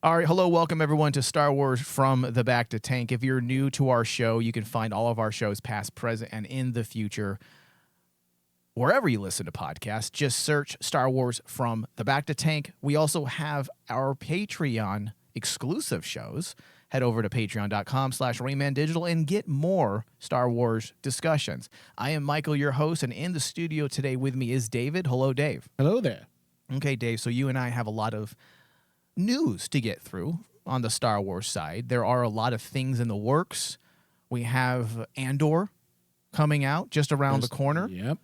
All right, hello, welcome everyone to Star Wars from the Back to Tank. If you're new to our show, you can find all of our shows past, present, and in the future wherever you listen to podcasts. Just search Star Wars from the Back to Tank. We also have our Patreon exclusive shows. Head over to patreon.com/RaymanDigital and get more Star Wars discussions. I am Michael, your host, and in the studio today with me is David. Hello, Dave. Hello there. Okay, Dave, so you and I have a lot of news to get through on the Star Wars side. There are a lot of things in the works. We have Andor coming out just around the corner. Yep.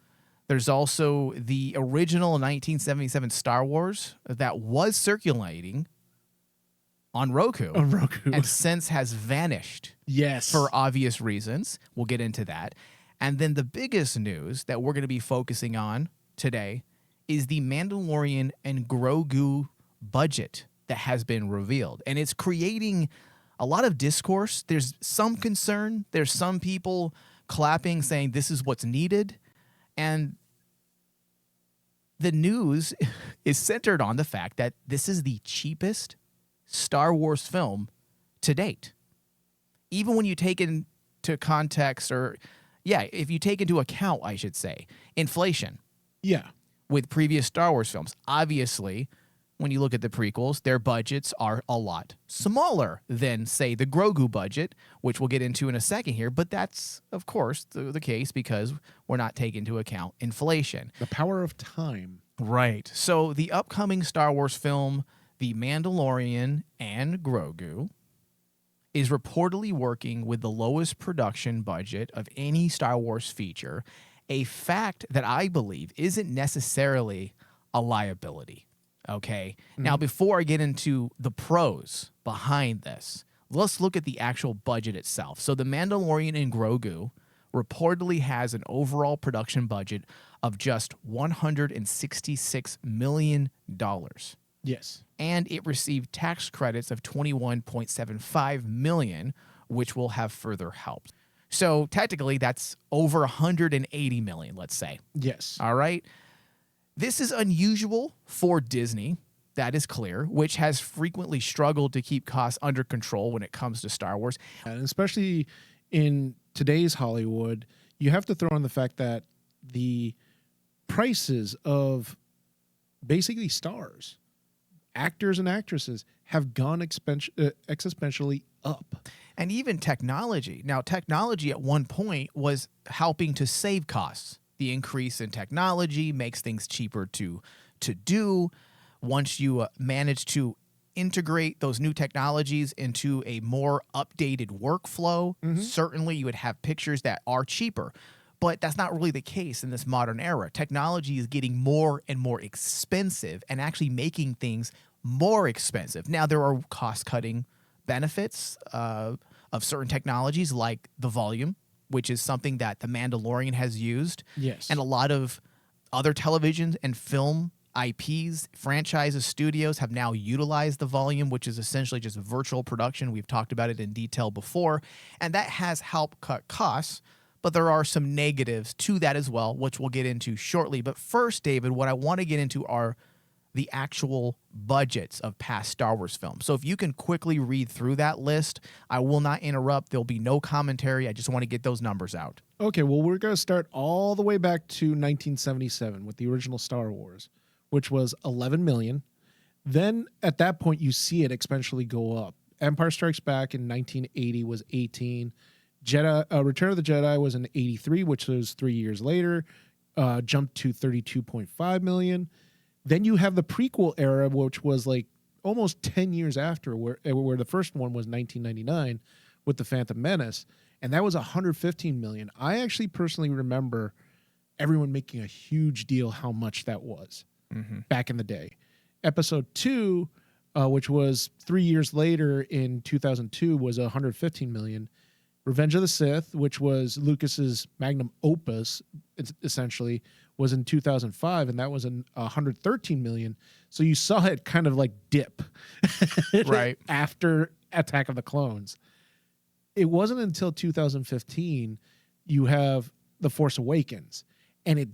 There's also the original 1977 Star Wars that was circulating on Roku. And since has vanished. Yes. For obvious reasons. We'll get into that. And then the biggest news that we're going to be focusing on today is the Mandalorian and Grogu budget that has been revealed. And it's creating a lot of discourse. There's some concern. There's some people clapping, saying this is what's needed. And the news is centered on the fact that this is the cheapest Star Wars film to date. Even when you take into context, if you take into account, I should say, inflation. Yeah. With previous Star Wars films. Obviously, when you look at the prequels, their budgets are a lot smaller than, say, the Grogu budget, which we'll get into in a second here. But that's, of course, the case because we're not taking into account inflation. The power of time. Right. So the upcoming Star Wars film, The Mandalorian and Grogu, is reportedly working with the lowest production budget of any Star Wars feature, a fact that I believe isn't necessarily a liability. Okay. Now, before I get into the pros behind this, let's look at the actual budget itself. So the Mandalorian and Grogu reportedly has an overall production budget of just $166 million. Yes. And it received tax credits of $21.75 million, which will have further help. So technically, that's over $180 million, let's say. Yes. All right. This is unusual for Disney, that is clear, which has frequently struggled to keep costs under control when it comes to Star Wars. And especially in today's Hollywood, you have to throw in the fact that the prices of basically stars, actors and actresses, have gone exponentially up. And even technology. Now, technology at one point was helping to save costs. The increase in technology makes things cheaper to do. Once you manage to integrate those new technologies into a more updated workflow, certainly you would have pictures that are cheaper. But that's not really the case in this modern era. Technology is getting more and more expensive and actually making things more expensive. Now, there are cost-cutting benefits of certain technologies like the volume, which is something that The Mandalorian has used. Yes. And a lot of other television and film IPs, franchises, studios have now utilized the volume, which is essentially just virtual production. We've talked about it in detail before. And that has helped cut costs. But there are some negatives to that as well, which we'll get into shortly. But first, David, what I want to get into are the actual budgets of past Star Wars films. So if you can quickly read through that list, I will not interrupt. There'll be no commentary. I just want to get those numbers out. Okay, well, we're going to start all the way back to 1977 with the original Star Wars, which was $11 million. Then at that point, you see it exponentially go up. Empire Strikes Back in 1980 was 18. Return of the Jedi was in 83, which was 3 years later, jumped to $32.5 million. Then you have the prequel era, which was like almost 10 years after, where the first one was 1999 with The Phantom Menace, and that was $115 million. I actually personally remember everyone making a huge deal how much that was back in the day. Episode 2, which was 3 years later in 2002, was $115 million. Revenge of the Sith, which was Lucas's magnum opus, essentially, was in 2005, and that was $113 million. So you saw it kind of like dip right after Attack of the Clones. It wasn't until 2015 you have The Force Awakens, and it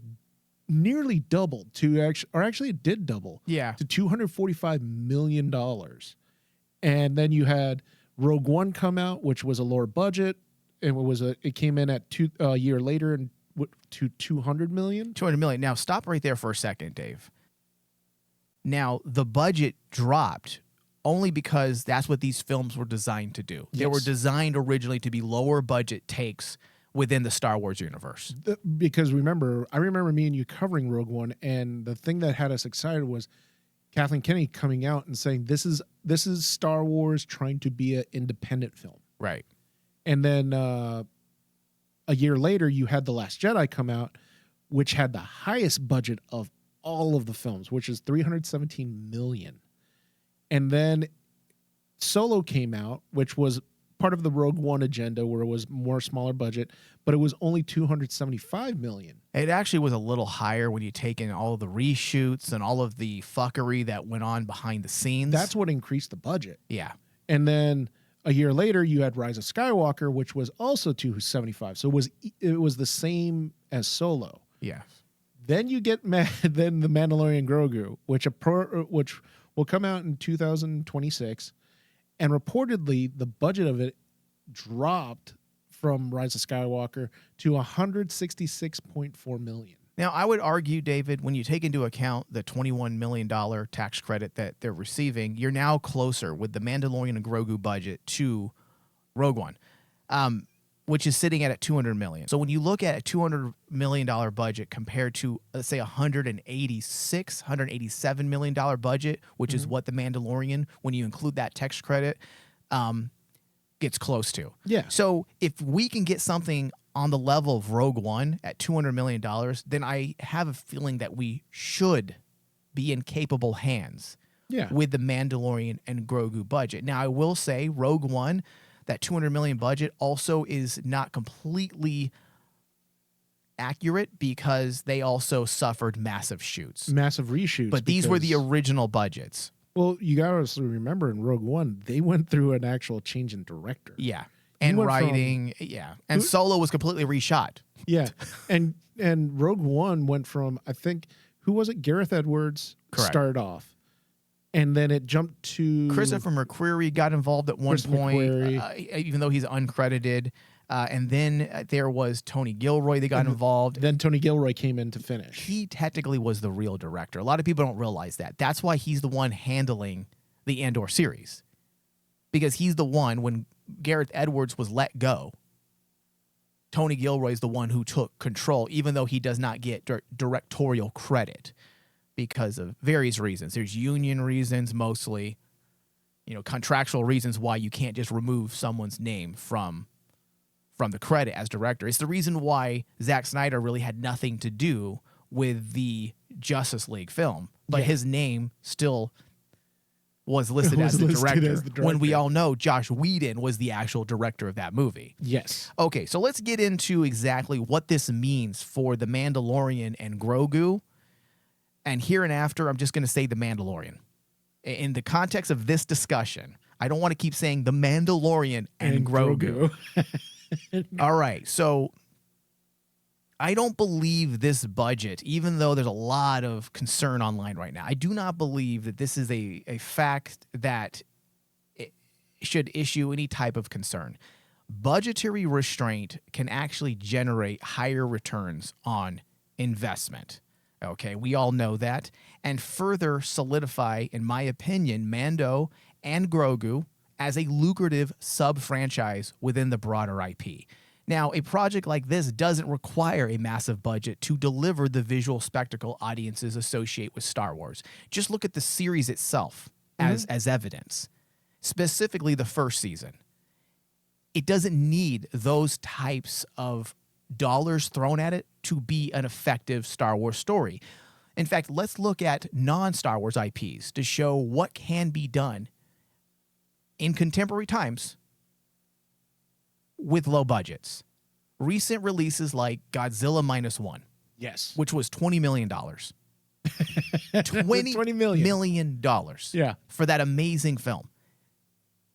nearly doubled to actually it did double, to $245 million. And then you had Rogue One come out, which was a lower budget, and it came in at a year later and to 200 million. 200 million. Now stop right there for a second, Dave. Now the budget dropped only because that's what these films were designed to do. They were designed originally to be lower budget takes within the Star Wars universe. Because I remember me and you covering Rogue One, and the thing that had us excited was Kathleen Kennedy coming out and saying this is Star Wars trying to be an independent film. Right. And then a year later, you had The Last Jedi come out, which had the highest budget of all of the films, which is $317 million. And then Solo came out, which was part of the Rogue One agenda, where it was more smaller budget, but it was only $275 million. It actually was a little higher when you take in all of the reshoots and all of the fuckery that went on behind the scenes. That's what increased the budget. Yeah. And then a year later, you had Rise of Skywalker, which was also $275. So it was the same as Solo. Yeah. Then you get then the Mandalorian Grogu, which will come out in 2026, and reportedly the budget of it dropped from Rise of Skywalker to $166.4 million. Now, I would argue, David, when you take into account the $21 million tax credit that they're receiving, you're now closer with the Mandalorian and Grogu budget to Rogue One, which is sitting at $200 million. So when you look at a $200 million budget compared to, let's say, $187 million budget, which is what the Mandalorian, when you include that tax credit, gets close to. Yeah. So if we can get something on the level of Rogue One at $200 million, then I have a feeling that we should be in capable hands with the Mandalorian and Grogu budget. Now, I will say Rogue One, that $200 million budget also is not completely accurate because they also suffered massive reshoots. But these were the original budgets. Well, you got to also remember in Rogue One, they went through an actual change in director. Yeah. And writing, and Solo was completely reshot. Yeah, and Rogue One went from, I think, who was it? Gareth Edwards started off, and then it jumped to Christopher McQuarrie got involved at one point, even though he's uncredited. And then there was Tony Gilroy that got involved. Then Tony Gilroy came in to finish. He technically was the real director. A lot of people don't realize that. That's why he's the one handling the Andor series, because he's the one when Gareth Edwards was let go. Tony Gilroy is the one who took control, even though he does not get directorial credit because of various reasons. There's union reasons, mostly, contractual reasons why you can't just remove someone's name from the credit as director. It's the reason why Zack Snyder really had nothing to do with the Justice League film, but his name still was listed as the director, when we all know Josh Whedon was the actual director of that movie. Yes. Okay, so let's get into exactly what this means for the Mandalorian and Grogu. And here and after, I'm just going to say the Mandalorian. In the context of this discussion, I don't want to keep saying the Mandalorian and Grogu. All right, so I don't believe this budget, even though there's a lot of concern online right now. I do not believe that this is a fact that it should issue any type of concern. Budgetary restraint can actually generate higher returns on investment. Okay, we all know that. And further solidify, in my opinion, Mando and Grogu as a lucrative sub-franchise within the broader IP. Now, a project like this doesn't require a massive budget to deliver the visual spectacle audiences associate with Star Wars. Just look at the series itself as evidence, specifically the first season. It doesn't need those types of dollars thrown at it to be an effective Star Wars story. In fact, let's look at non-Star Wars IPs to show what can be done in contemporary times with low budgets. Recent releases like Godzilla -1. Yes. Which was $20 million. $20 million. Yeah. For that amazing film.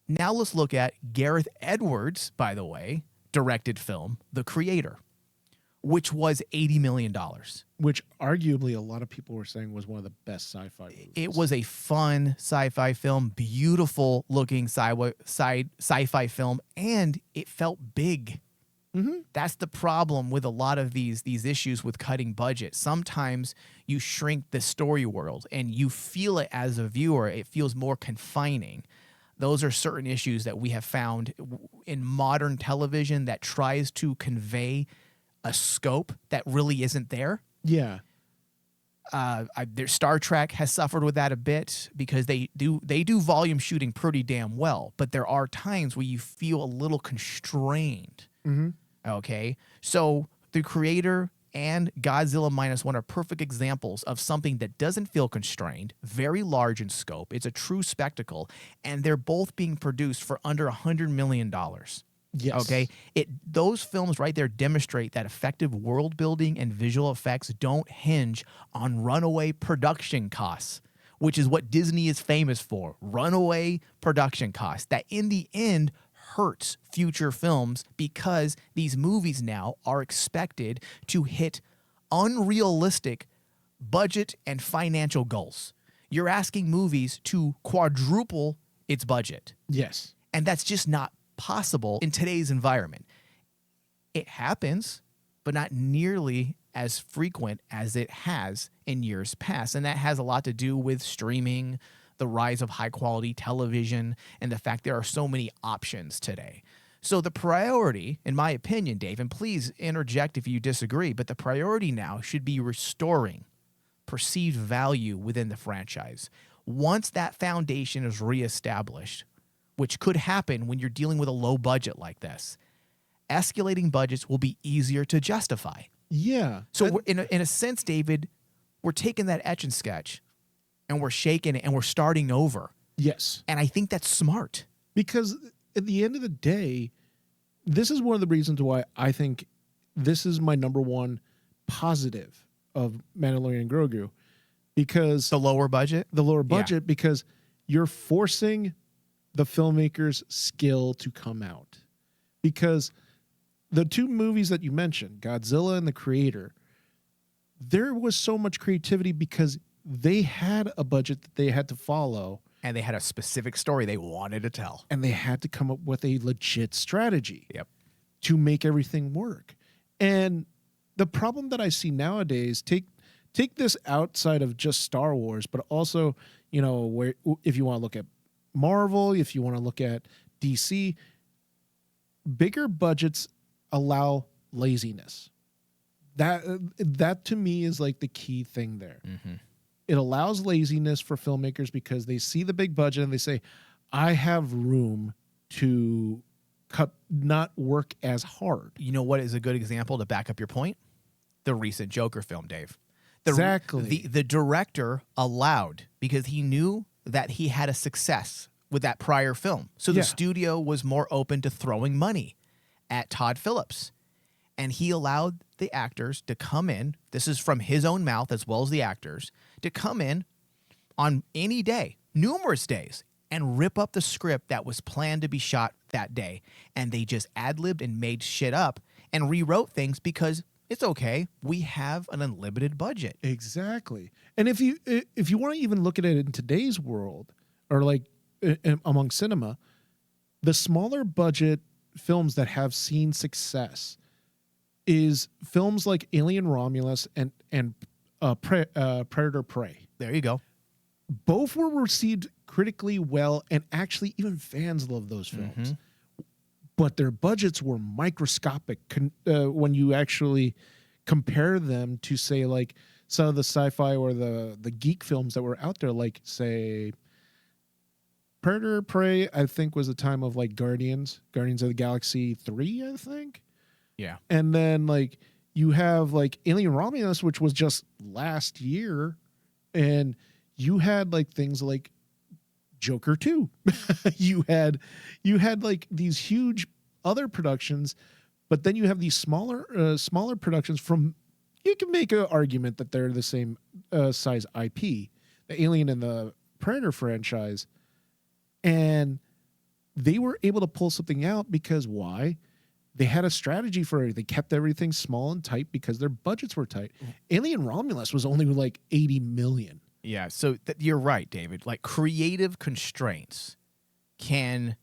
Now let's look at Gareth Edwards, by the way, directed film, The Creator, which was $80 million. Which arguably a lot of people were saying was one of the best sci-fi movies. It was a fun sci-fi film, beautiful looking sci-fi film, and it felt big. Mm-hmm. That's the problem with a lot of these issues with cutting budget. Sometimes you shrink the story world and you feel it as a viewer. It feels more confining. Those are certain issues that we have found in modern television that tries to convey a scope that really isn't there. Yeah. Star Trek has suffered with that a bit because they do volume shooting pretty damn well, but there are times where you feel a little constrained. Mm-hmm. Okay, so The Creator and Godzilla Minus One are perfect examples of something that doesn't feel constrained, very large in scope. It's a true spectacle, and they're both being produced for under $100 million. Yes. Okay, those films right there demonstrate that effective world building and visual effects don't hinge on runaway production costs, which is what Disney is famous for. Runaway production costs that in the end hurts future films because these movies now are expected to hit unrealistic budget and financial goals. You're asking movies to quadruple its budget. Yes. And that's just not possible in today's environment. It happens, but not nearly as frequent as it has in years past. And that has a lot to do with streaming, the rise of high quality television, and the fact there are so many options today. So the priority, in my opinion, Dave, and please interject if you disagree, but the priority now should be restoring perceived value within the franchise. Once that foundation is reestablished, which could happen when you're dealing with a low budget like this, escalating budgets will be easier to justify. Yeah. So we're, in a sense, David, we're taking that etch and sketch and we're shaking it and we're starting over. Yes. And I think that's smart. Because at the end of the day, this is one of the reasons why I think this is my number one positive of Mandalorian Grogu. Because The lower budget? Because you're forcing the filmmaker's skill to come out. Because the two movies that you mentioned, Godzilla and The Creator, there was so much creativity because they had a budget that they had to follow. And they had a specific story they wanted to tell. And they had to come up with a legit strategy Yep. to make everything work. And the problem that I see nowadays, take this outside of just Star Wars, but also, you know, where if you want to look at Marvel, if you want to look at DC, bigger budgets allow laziness. That to me is like the key thing there. Mm-hmm. It allows laziness for filmmakers because they see the big budget and they say, I have room to not work as hard. You know what is a good example to back up your point? The recent Joker film, Dave. Exactly. The director allowed, because he knew that he had a success with that prior film. So the studio was more open to throwing money at Todd Phillips. And he allowed the actors to come in, this is from his own mouth as well as the actors, to come in on any day, numerous days, and rip up the script that was planned to be shot that day. And they just ad-libbed and made shit up and rewrote things because it's okay. We have an unlimited budget. Exactly. And if you want to even look at it in today's world, or like among cinema, the smaller budget films that have seen success is films like Alien Romulus and Predator Prey. There you go. Both were received critically well, and actually even fans love those films. Mm-hmm. But their budgets were microscopic when you actually compare them to, say, like some of the sci-fi or the geek films that were out there, like, say, Predator Prey, I think, was the time of like Guardians of the Galaxy 3, I think. Yeah. And then like you have like Alien Romulus, which was just last year, and you had like things like Joker 2. you had like these huge other productions, but then you have these smaller productions from, you can make an argument that they're the same size IP, the Alien and the Predator franchise. And they were able to pull something out because why? they had a strategy for it. They kept everything small and tight because their budgets were tight. Alien Romulus was only like 80 million. Yeah, so you're right, David. Like, creative constraints can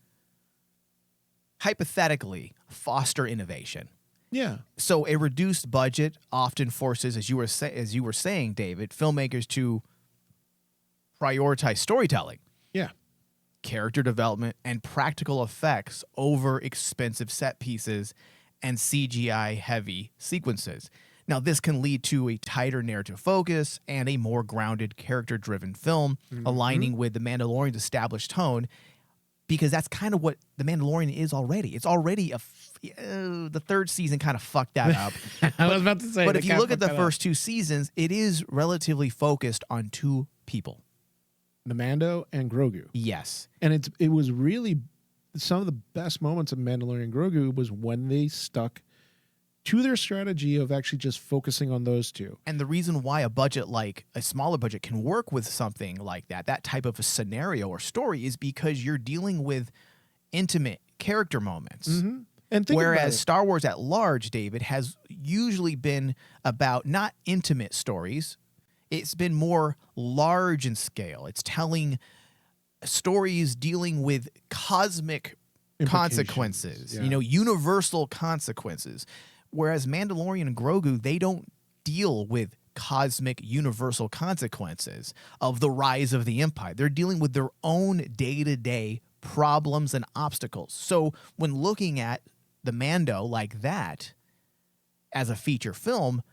hypothetically foster innovation. Yeah. So a reduced budget often forces, as you were saying, David, filmmakers to prioritize storytelling, Yeah. character development, and practical effects over expensive set pieces and CGI-heavy sequences. Now, this can lead to a tighter narrative focus and a more grounded, character-driven film, aligning with The Mandalorian's established tone, because that's kind of what The Mandalorian is already. It's already the third season kind of fucked that up. I was about to say. But if you look at the first two seasons, it is relatively focused on two people. The Mando and Grogu. Yes. And it was really some of the best moments of Mandalorian Grogu was when they stuck to their strategy of actually just focusing on those two. And the reason why a budget like a smaller budget can work with something like that type of a scenario or story, is because you're dealing with intimate character moments. Mm-hmm. And whereas Star Wars at large, David, has usually been about not intimate stories. It's been more large in scale. It's telling stories dealing with cosmic consequences, yeah. Universal consequences. Whereas Mandalorian and Grogu, they don't deal with cosmic universal consequences of the rise of the Empire. They're dealing with their own day-to-day problems and obstacles. So when looking at the Mando like that as a feature film,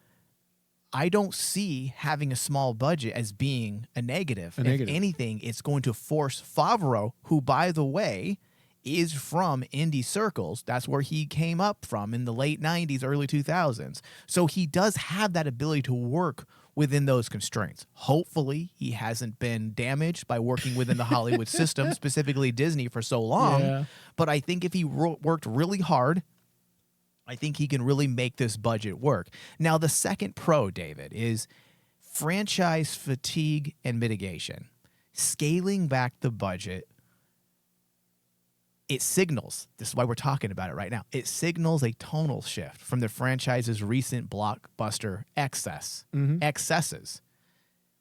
I don't see having a small budget as being a negative. If anything, it's going to force Favreau, who, by the way, is from indie circles. That's where he came up from in the late 90s, early 2000s. So he does have that ability to work within those constraints. Hopefully, he hasn't been damaged by working within the Hollywood system, specifically Disney, for so long. Yeah. But I think if he worked really hard, I think he can really make this budget work. Now, the second pro, David, is franchise fatigue and mitigation. Scaling back the budget, it signals, this is why we're talking about it right now, it signals a tonal shift from the franchise's recent blockbuster excesses,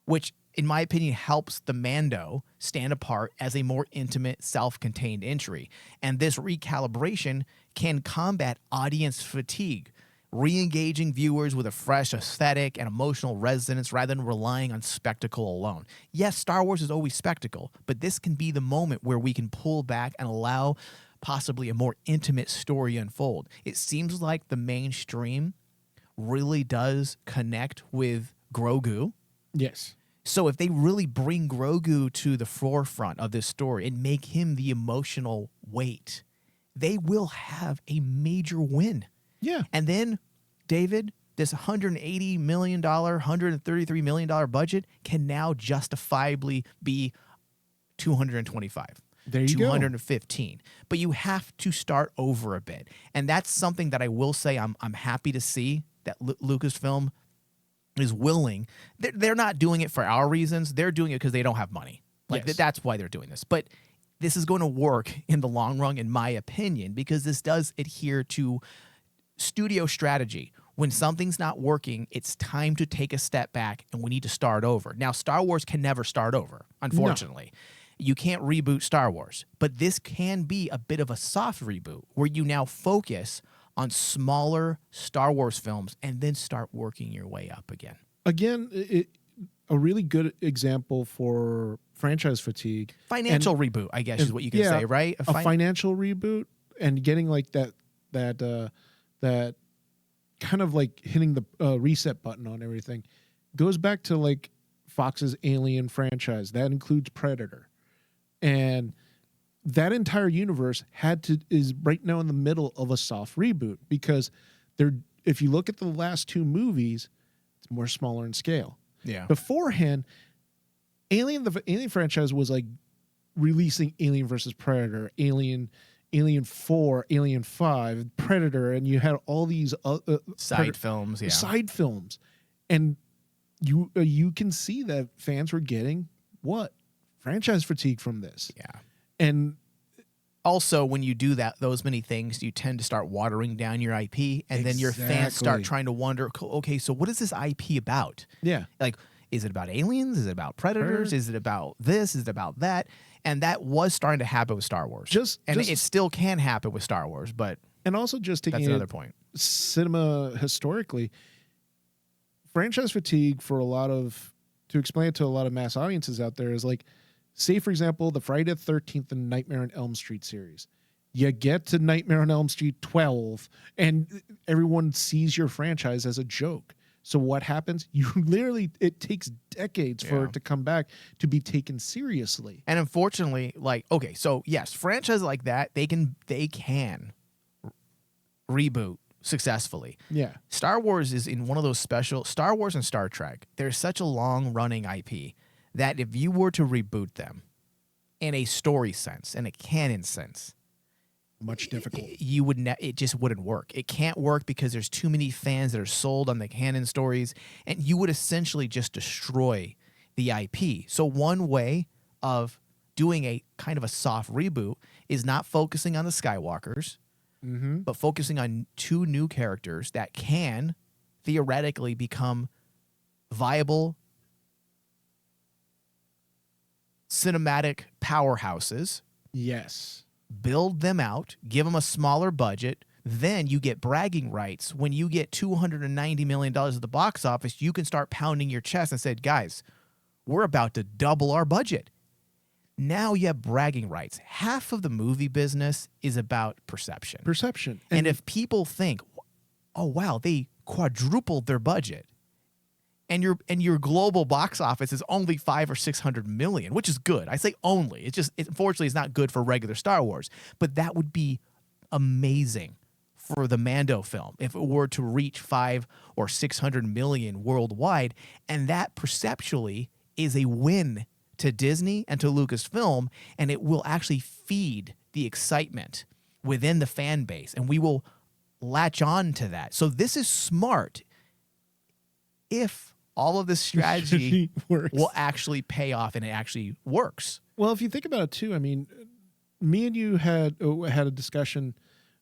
which, in my opinion, helps the Mando stand apart as a more intimate, self-contained entry. And this recalibration can combat audience fatigue, re-engaging viewers with a fresh aesthetic and emotional resonance rather than relying on spectacle alone. Yes, Star Wars is always spectacle, but this can be the moment where we can pull back and allow possibly a more intimate story unfold. It seems like the mainstream really does connect with Grogu. Yes. So if they really bring Grogu to the forefront of this story and make him the emotional weight, they will have a major win. Yeah. And then, David, this $180 million, $133 million budget can now justifiably be $225. There you go. 215. But you have to start over a bit. And that's something that I will say I'm happy to see that Lucasfilm is willing. They're not doing it for our reasons. They're doing it because they don't have money. Like, yes. That's why they're doing this. But this is going to work in the long run, in my opinion, because this does adhere to studio strategy. When something's not working, it's time to take a step back and we need to start over. Now, Star Wars can never start over, unfortunately. No. You can't reboot Star Wars, but this can be a bit of a soft reboot where you now focus on smaller Star Wars films and then start working your way up again. Again, a really good example for franchise fatigue. Financial reboot, I guess, is what you can say, right? A financial reboot and getting like that kind of like hitting the reset button on everything goes back to like Fox's Alien franchise. That includes Predator. And that entire universe is right now in the middle of a soft reboot because if you look at the last two movies, it's more smaller in scale. Yeah. Beforehand, the Alien franchise was like releasing Alien versus Predator, Alien 4, Alien 5, Predator, and you had all these side films. And you can see that fans were getting franchise fatigue from this. Yeah. And Also, when you do those many things, you tend to start watering down your IP, and then your fans start Exactly. trying to wonder, okay, so what is this IP about? Yeah. Like, is it about aliens? Is it about predators? Is it about this? Is it about that? And that was starting to happen with Star Wars. It still can happen with Star Wars, but And also just taking that's another point. Cinema historically, franchise fatigue to explain it to a lot of mass audiences out there is like, say, for example, the Friday the 13th and Nightmare on Elm Street series. You get to Nightmare on Elm Street 12, and everyone sees your franchise as a joke. So what happens? It takes decades for it to come back to be taken seriously. And unfortunately, okay, so yes, franchises like that, they can reboot successfully. Yeah. Star Wars is in one of those Star Wars and Star Trek. There's such a long running IP that if you were to reboot them in a story sense, in a canon sense, much difficult. It just wouldn't work. It can't work because there's too many fans that are sold on the canon stories, and you would essentially just destroy the IP. So one way of doing a kind of a soft reboot is not focusing on the Skywalkers, but focusing on 2 new characters that can theoretically become viable cinematic powerhouses. Yes. Build them out, give them a smaller budget, then you get bragging rights. When you get $290 million at the box office, you can start pounding your chest and say, guys, we're about to double our budget. Now you have bragging rights. Half of the movie business is about perception. Perception. And if people think, oh, wow, they quadrupled their budget, and your global box office is only 500 or 600 million, which is good. I say only. Unfortunately, it's not good for regular Star Wars. But that would be amazing for the Mando film if it were to reach 500 or 600 million worldwide. And that perceptually is a win to Disney and to Lucasfilm, and it will actually feed the excitement within the fan base, and we will latch on to that. So this is smart if all of this strategy will actually pay off and it actually works. Well, if you think about it too, I mean, me and you had a discussion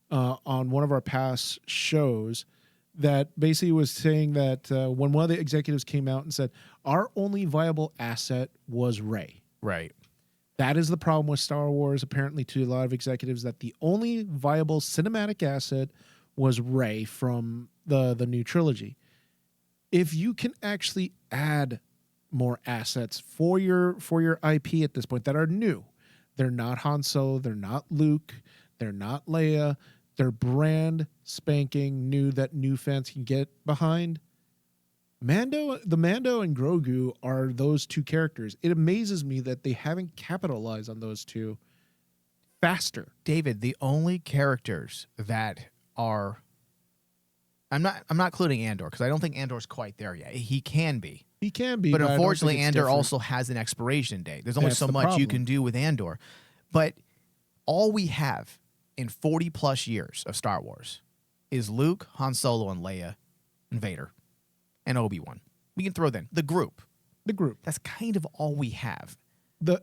on one of our past shows that basically was saying that when one of the executives came out and said, our only viable asset was Rey. Right. That is the problem with Star Wars, apparently, to a lot of executives, that the only viable cinematic asset was Rey from the new trilogy. If you can actually add more assets for your IP at this point that are new, they're not Han Solo, they're not Luke, they're not Leia, they're brand spanking new that new fans can get behind. The Mando and Grogu are those 2 characters. It amazes me that they haven't capitalized on those 2 faster. David, the only characters that are I'm not including Andor because I don't think Andor's quite there yet. He can be. He can be. But unfortunately, Andor different. also has an expiration date. There's only so much problem. you can do with Andor. But all we have in 40 plus years of Star Wars is Luke, Han Solo, and Leia, and Vader, and Obi-Wan. We can throw in the group. That's kind of all we have.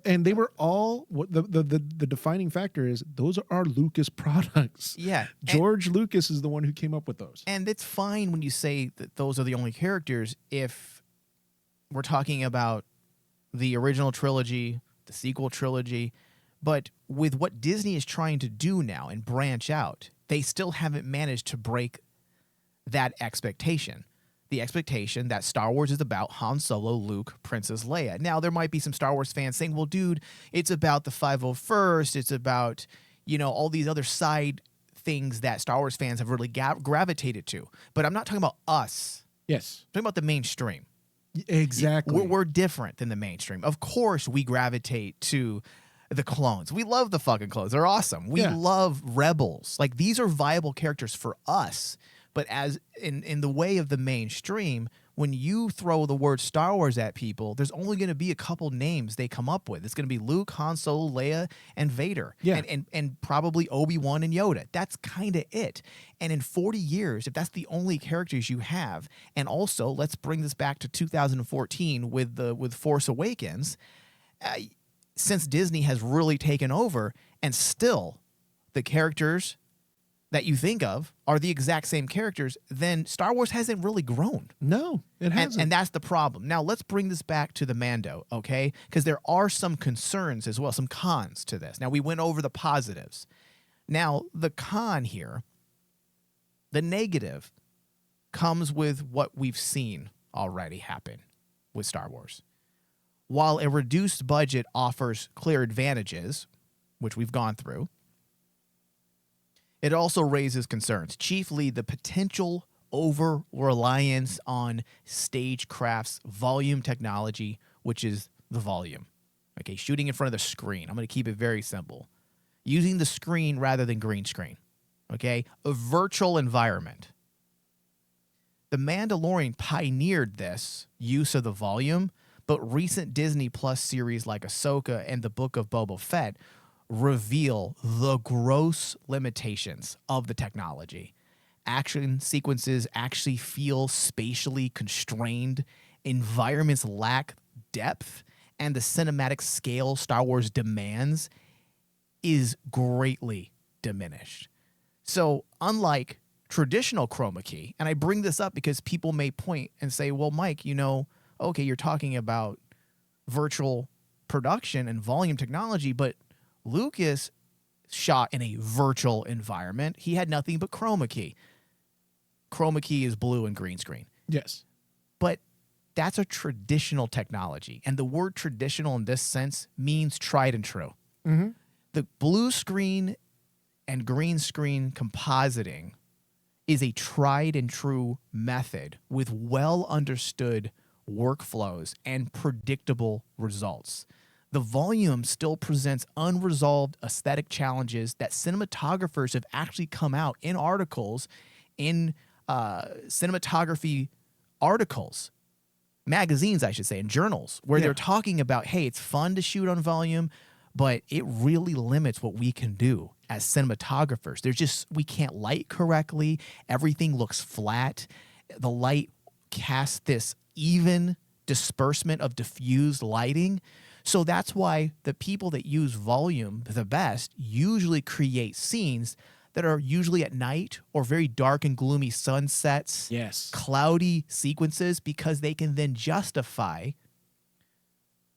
And they were all the defining factor is those are Lucas products. Yeah. George Lucas is the one who came up with those. And it's fine when you say that those are the only characters if we're talking about the original trilogy, the sequel trilogy, but with what Disney is trying to do now and branch out, they still haven't managed to break that expectation. The expectation that Star Wars is about Han Solo, Luke, Princess Leia. Now, there might be some Star Wars fans saying, well, dude, it's about the 501st. It's about, all these other side things that Star Wars fans have really gravitated to. But I'm not talking about us. Yes. I'm talking about the mainstream. Exactly. We're different than the mainstream. Of course, we gravitate to the clones. We love the fucking clones. They're awesome. We love Rebels. Like, these are viable characters for us. But as in the way of the mainstream, when you throw the word Star Wars at people, there's only going to be a couple names they come up with. It's going to be Luke, Han Solo, Leia, and Vader. Yeah. And probably Obi-Wan and Yoda. That's kind of it. And in 40 years, if that's the only characters you have, and also let's bring this back to 2014 with Force Awakens, since Disney has really taken over, and still the characters that you think of are the exact same characters, then Star Wars hasn't really grown. No, it hasn't. And that's the problem. Now, let's bring this back to the Mando, okay? Because there are some concerns as well, some cons to this. Now, we went over the positives. Now, the con here, the negative, comes with what we've seen already happen with Star Wars. While a reduced budget offers clear advantages, which we've gone through, it also raises concerns, chiefly the potential over-reliance on StageCraft's volume technology, which is the volume. Okay, shooting in front of the screen. I'm going to keep it very simple. Using the screen rather than green screen. Okay, a virtual environment. The Mandalorian pioneered this use of the volume, but recent Disney Plus series like Ahsoka and the Book of Boba Fett reveal the gross limitations of the technology. Action sequences actually feel spatially constrained, environments lack depth, and the cinematic scale Star Wars demands is greatly diminished. So unlike traditional chroma key, and I bring this up because people may point and say, well, Mike, okay, you're talking about virtual production and volume technology, but Lucas shot in a virtual environment. He had nothing but chroma key. Chroma key is blue and green screen. Yes. But that's a traditional technology. And the word traditional in this sense means tried and true. Mm-hmm. The blue screen and green screen compositing is a tried and true method with well understood workflows and predictable results. The volume still presents unresolved aesthetic challenges that cinematographers have actually come out in articles, in cinematography articles, magazines, I should say, and journals, where they're talking about, hey, it's fun to shoot on volume, but it really limits what we can do as cinematographers. We can't light correctly. Everything looks flat. The light casts this even disbursement of diffused lighting. So that's why the people that use volume the best usually create scenes that are usually at night or very dark and gloomy sunsets, cloudy sequences, because they can then justify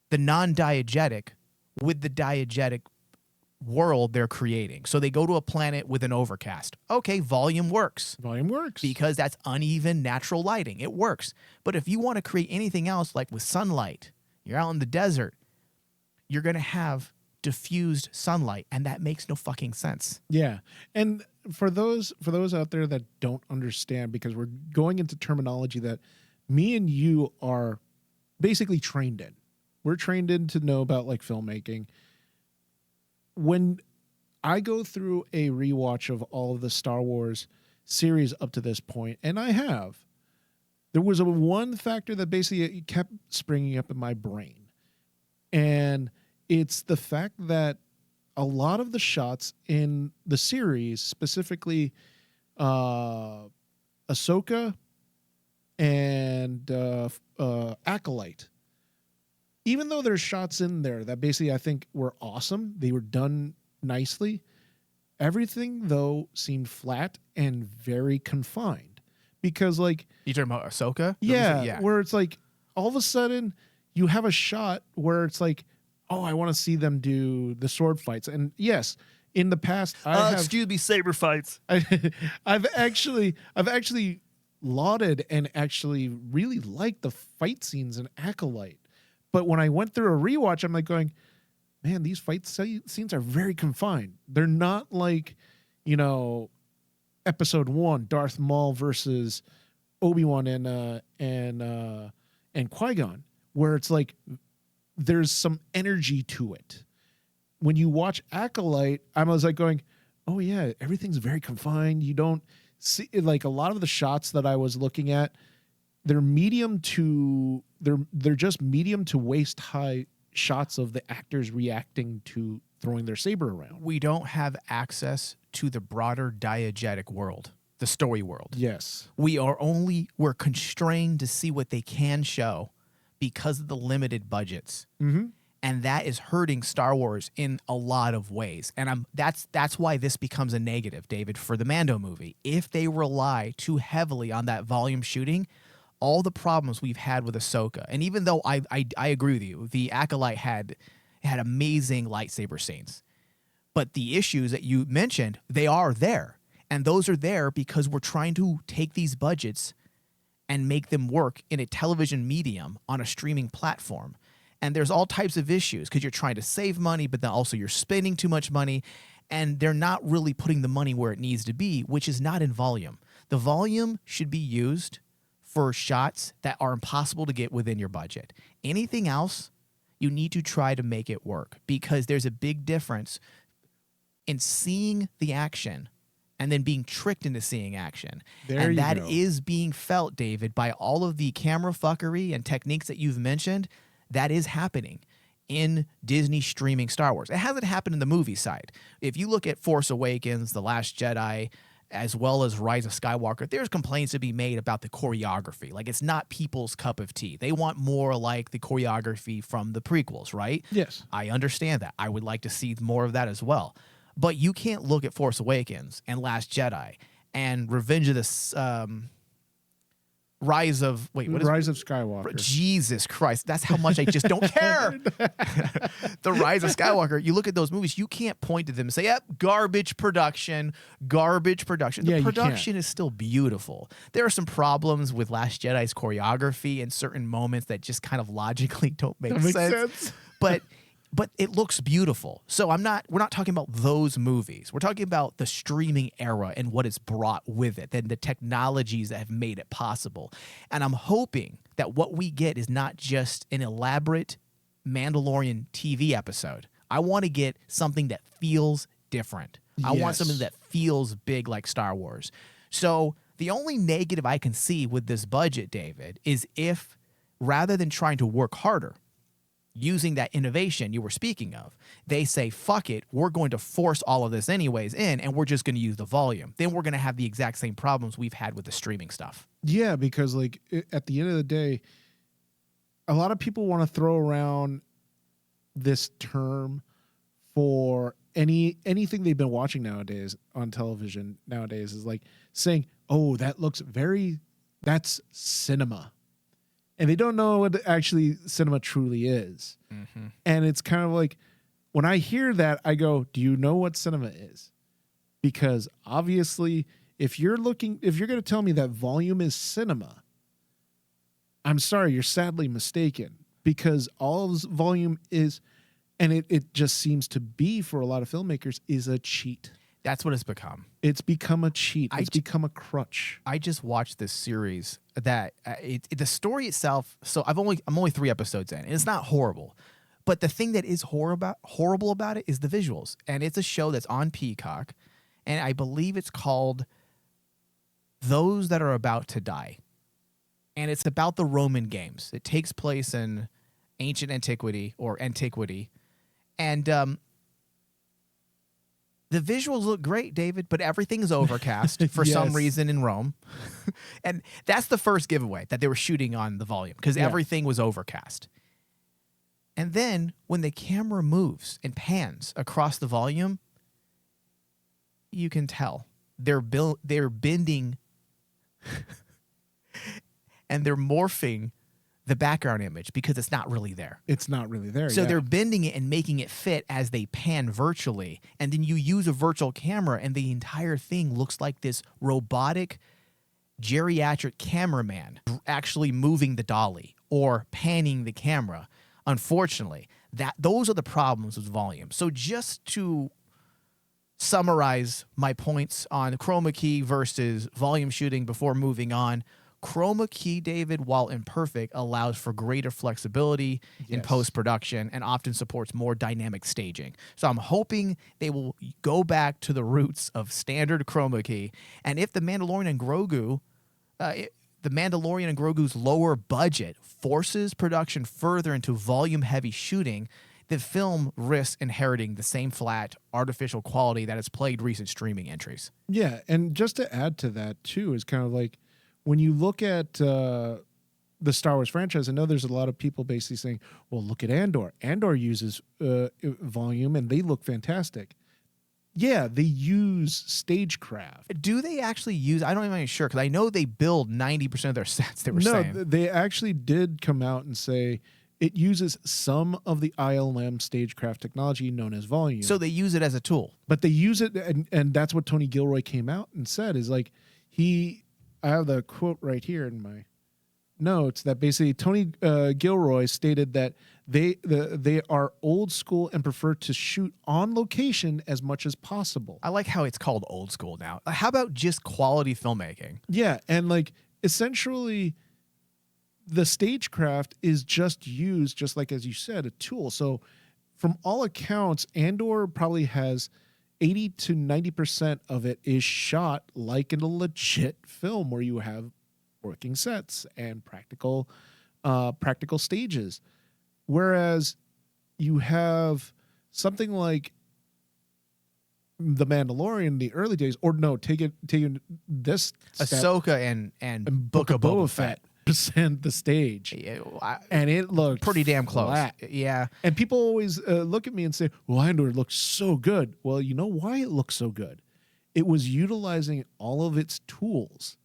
the non-diegetic with the diegetic world they're creating. So they go to a planet with an overcast. Okay, volume works. Volume works. Because that's uneven natural lighting. It works. But if you want to create anything else, like with sunlight, you're out in the desert, you're going to have diffused sunlight, and that makes no fucking sense. Yeah. And for those out there that don't understand, because we're going into terminology that me and you are basically trained in. We're trained in to know about like filmmaking. When I go through a rewatch of all of the Star Wars series up to this point, and there was one factor that basically kept springing up in my brain. And it's the fact that a lot of the shots in the series, specifically Ahsoka and Acolyte, even though there's shots in there that basically I think were awesome, they were done nicely, everything, though, seemed flat and very confined. Because, like... You talking about Ahsoka? Yeah, where it's like, all of a sudden, you have a shot where it's like, oh, I want to see them do the sword fights. And yes, in the past, excuse me, saber fights. I've actually lauded and actually really liked the fight scenes in Acolyte. But when I went through a rewatch, I'm like going, man, these fight scenes are very confined. They're not like, Episode 1, Darth Maul versus Obi-Wan and Qui-Gon, where it's like there's some energy to it. When you watch Acolyte, I was like going, oh yeah, everything's very confined. You don't see, like, a lot of the shots that I was looking at, they're just medium to waist high shots of the actors reacting to throwing their saber around. We don't have access to the broader diegetic world, the story world. Yes. We're constrained to see what they can show because of the limited budgets. Mm-hmm. And that is hurting Star Wars in a lot of ways. And that's why this becomes a negative, David, for the Mando movie. If they rely too heavily on that volume shooting, all the problems we've had with Ahsoka, and even though I agree with you, the Acolyte had amazing lightsaber scenes. But the issues that you mentioned, they are there. And those are there because we're trying to take these budgets and make them work in a television medium on a streaming platform. And there's all types of issues because you're trying to save money, but then also you're spending too much money. And they're not really putting the money where it needs to be, which is not in volume. The volume should be used for shots that are impossible to get within your budget. Anything else, you need to try to make it work because there's a big difference in seeing the action and then being tricked into seeing action. And that is being felt, David, by all of the camera fuckery and techniques that you've mentioned. That is happening in Disney streaming Star Wars. It hasn't happened in the movie side. If you look at Force Awakens, The Last Jedi, as well as Rise of Skywalker, there's complaints to be made about the choreography. Like, it's not people's cup of tea. They want more like the choreography from the prequels, right? Yes. I understand that. I would like to see more of that as well. But you can't look at Force Awakens and Last Jedi and Revenge of the Rise of Skywalker. Jesus Christ. That's how much I just don't care. The Rise of Skywalker. You look at those movies, you can't point to them and say, yep, garbage production. The production is still beautiful. There are some problems with Last Jedi's choreography and certain moments that just kind of logically don't make sense. But it looks beautiful. So we're not talking about those movies. We're talking about the streaming era and what it's brought with it and the technologies that have made it possible. And I'm hoping that what we get is not just an elaborate Mandalorian TV episode. I want to get something that feels different. I want something that feels big like Star Wars. So the only negative I can see with this budget, David, is if rather than trying to work harder, using that innovation you were speaking of, they say, fuck it, we're going to force all of this anyways in, and we're just going to use the volume. Then we're going to have the exact same problems we've had with the streaming stuff. Yeah, because like at the end of the day, a lot of people want to throw around this term for anything they've been watching nowadays on television nowadays is like saying, oh, that's cinema. And they don't know what actually cinema truly is. Mm-hmm. And it's kind of like, when I hear that, I go, do you know what cinema is? Because obviously, if you're going to tell me that volume is cinema, I'm sorry, you're sadly mistaken. Because all volume is, and it just seems to be for a lot of filmmakers, is a cheat. That's what it's become. It's become a cheat. It's become a crutch. I just watched this series that the story itself. So I'm only 3 episodes in, and it's not horrible. But the thing that is horrible about it is the visuals. And it's a show that's on Peacock, and I believe it's called Those That Are About to Die. And it's about the Roman games. It takes place in ancient antiquity. And the visuals look great, David, but everything is overcast for some reason in Rome. And that's the first giveaway, that they were shooting on the volume, because everything was overcast. And then when the camera moves and pans across the volume, you can tell they're bending and they're morphing the background image because it's not really there. It's not really there. So they're bending it and making it fit as they pan virtually. And then you use a virtual camera and the entire thing looks like this robotic geriatric cameraman actually moving the dolly or panning the camera. Unfortunately, those are the problems with volume. So just to summarize my points on chroma key versus volume shooting before moving on, chroma key, David, while imperfect, allows for greater flexibility in post-production and often supports more dynamic staging. So I'm hoping they will go back to the roots of standard chroma key. And if the Mandalorian and Grogu's lower budget forces production further into volume-heavy shooting, the film risks inheriting the same flat, artificial quality that has plagued recent streaming entries. Yeah, and just to add to that, too, is kind of like, when you look at the Star Wars franchise, I know there's a lot of people basically saying, well, look at Andor. Andor uses volume and they look fantastic. Yeah, they use StageCraft. Do they actually use? I don't even sure because I know they build 90% of their sets. They were saying they actually did come out and say it uses some of the ILM StageCraft technology known as volume. So they use it as a tool, but they use it, and that's what Tony Gilroy came out and said is like I have the quote right here in my notes that basically Tony Gilroy stated that they are old school and prefer to shoot on location as much as possible. I like how it's called old school now. How about just quality filmmaking? Yeah, and like essentially the StageCraft is just used, just like as you said, a tool. So from all accounts, Andor probably has 80 to 90% of it is shot like in a legit film where you have working sets and practical stages. Whereas you have something like The Mandalorian, the early days, or no, take this Ahsoka and Book of Boba Fett present the stage, and it looked pretty damn close. Flat. Yeah, and people always look at me and say, "Well, Andor looks so good." Well, you know why it looks so good? It was utilizing all of its tools,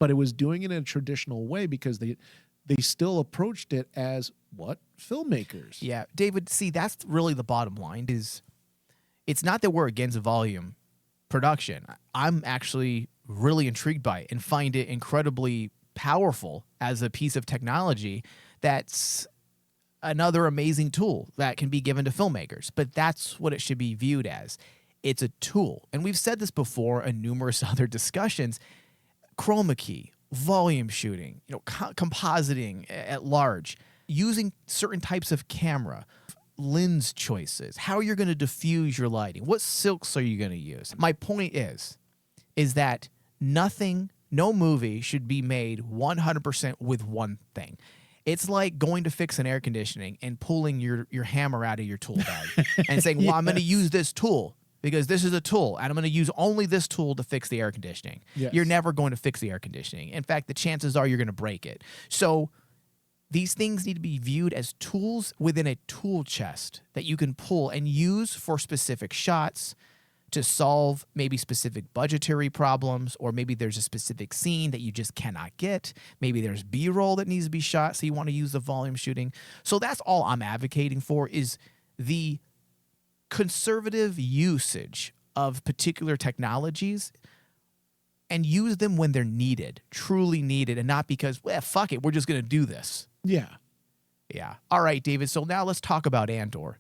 but it was doing it in a traditional way because they still approached it as what? Filmmakers. Yeah, David, see, that's really the bottom line is it's not that we're against volume production. I'm actually really intrigued by it and find it incredibly powerful as a piece of technology that's another amazing tool that can be given to filmmakers. But that's what it should be viewed as. It's a tool. And we've said this before in numerous other discussions. Chroma key, volume shooting, compositing at large, using certain types of camera, lens choices, how you're going to diffuse your lighting, what silks are you going to use. My point is that no movie should be made 100% with one thing. It's like going to fix an air conditioning and pulling your hammer out of your tool bag and saying, well, I'm going to use this tool because this is a tool, and I'm going to use only this tool to fix the air conditioning. Yes. You're never going to fix the air conditioning. In fact, the chances are you're going to break it. So these things need to be viewed as tools within a tool chest that you can pull and use for specific shots to solve maybe specific budgetary problems, or maybe there's a specific scene that you just cannot get. Maybe there's B-roll that needs to be shot, so you want to use the volume shooting. So that's all I'm advocating for is the conservative usage of particular technologies and use them when they're needed, truly needed, and not because, well, fuck it, we're just going to do this. Yeah. Yeah. All right, David. So now let's talk about Andor.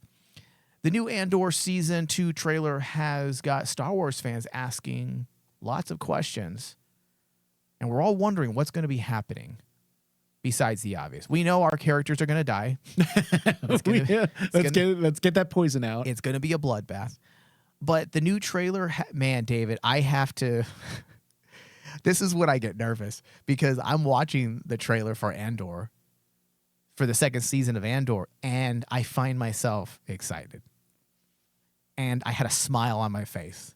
The new Andor Season 2 trailer has got Star Wars fans asking lots of questions, and we're all wondering what's going to be happening besides the obvious. We know our characters are going to die. Let's get that poison out. It's going to be a bloodbath. But the new trailer, man, David, I have to... This is when I get nervous because I'm watching the trailer for Andor, for the second season of Andor, and I find myself excited. And I had a smile on my face.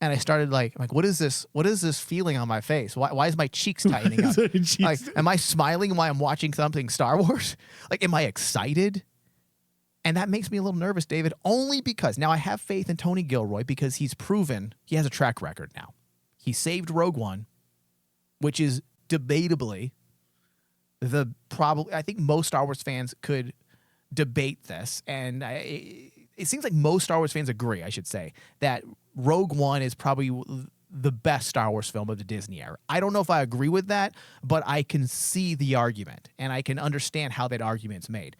And I started like, what is this? What is this feeling on my face? Why is my cheeks tightening up? Like, am I smiling while I'm watching something Star Wars? Like, am I excited? And that makes me a little nervous, David, only because now I have faith in Tony Gilroy because he's proven he has a track record now. He saved Rogue One, which is debatably I think most Star Wars fans could debate this, and it seems like most Star Wars fans agree, I should say, that Rogue One is probably the best Star Wars film of the Disney era. I don't know if I agree with that, but I can see the argument, and I can understand how that argument's made.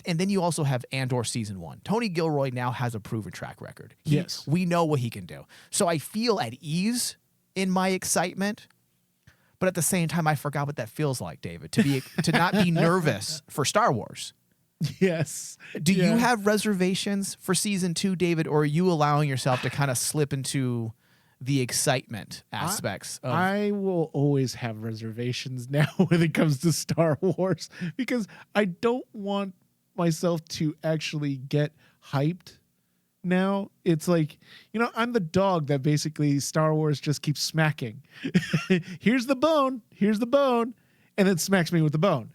And then you also have Andor Season 1. Tony Gilroy now has a proven track record. Yes. We know what he can do. So I feel at ease in my excitement, but at the same time, I forgot what that feels like, David, to not be nervous for Star Wars. Yes. Do you have reservations for Season 2, David, or are you allowing yourself to kind of slip into the excitement aspects? I will always have reservations now when it comes to Star Wars because I don't want myself to actually get hyped. Now it's like, I'm the dog that basically Star Wars just keeps smacking. Here's the bone. and then smacks me with the bone.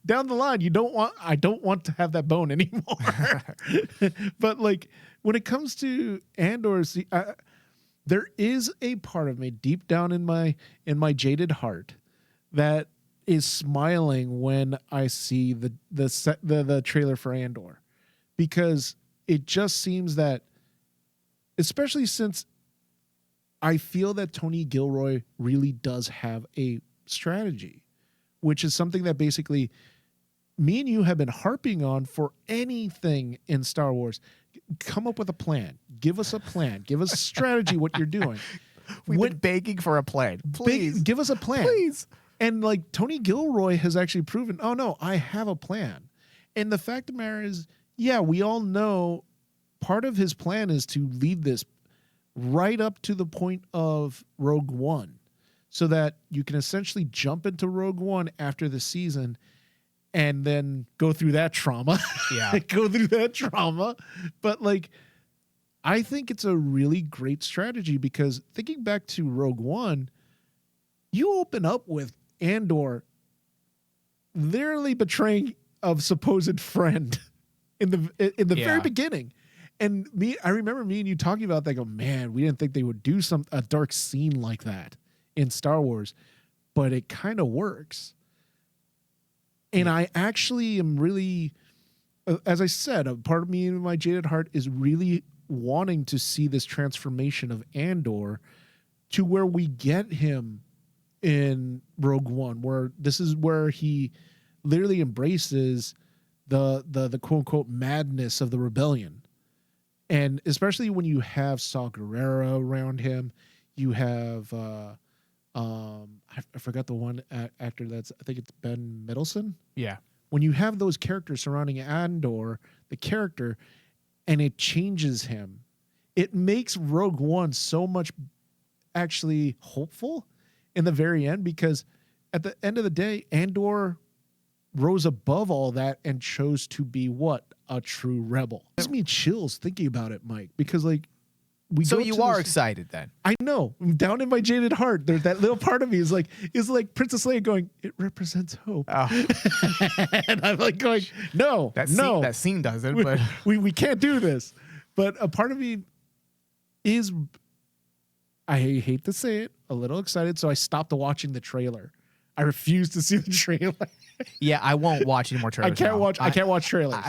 Down the line, I don't want to have that bone anymore. But like when it comes to Andor, there is a part of me deep down in my jaded heart that is smiling when I see the trailer for Andor, because it just seems that, especially since I feel that Tony Gilroy really does have a strategy, which is something that basically me and you have been harping on for anything in Star Wars. Come up with a plan. Give us a plan. Give us a strategy, what you're doing. We've been begging for a plan. Please. Give us a plan. Please. And like Tony Gilroy has actually proven, oh no, I have a plan. And the fact of the matter is, yeah, we all know part of his plan is to lead this right up to the point of Rogue One, so that you can essentially jump into Rogue One after the season and then go through that trauma. Yeah. Go through that trauma. But like, I think it's a really great strategy, because thinking back to Rogue One, you open up with Andor literally betraying a supposed friend in the very beginning. And I remember me and you talking about that. Go, man, we didn't think they would do a dark scene like that in Star Wars, but it kind of works. And I actually am really, as I said, a part of me in my jaded heart is really wanting to see this transformation of Andor to where we get him in Rogue One, where this is where he literally embraces the quote unquote madness of the rebellion. And especially when you have Saw Gerrera around him, you have I forgot the one actor I think it's Ben Mendelsohn. Yeah. When you have those characters surrounding Andor, the character, and it changes him, it makes Rogue One so much actually hopeful in the very end, because at the end of the day, Andor rose above all that and chose to be what? A true rebel. It gives me chills thinking about it, Mike, because like So you are excited then? I know. Down in my jaded heart, there's that little part of me is like Princess Leia going, it represents hope. Oh. And I'm like going, no, that scene doesn't, but we can't do this. But a part of me is, I hate to say it, a little excited. So I stopped watching the trailer. I refuse to see the trailer. Yeah, I won't watch any more trailers. I can't watch trailers.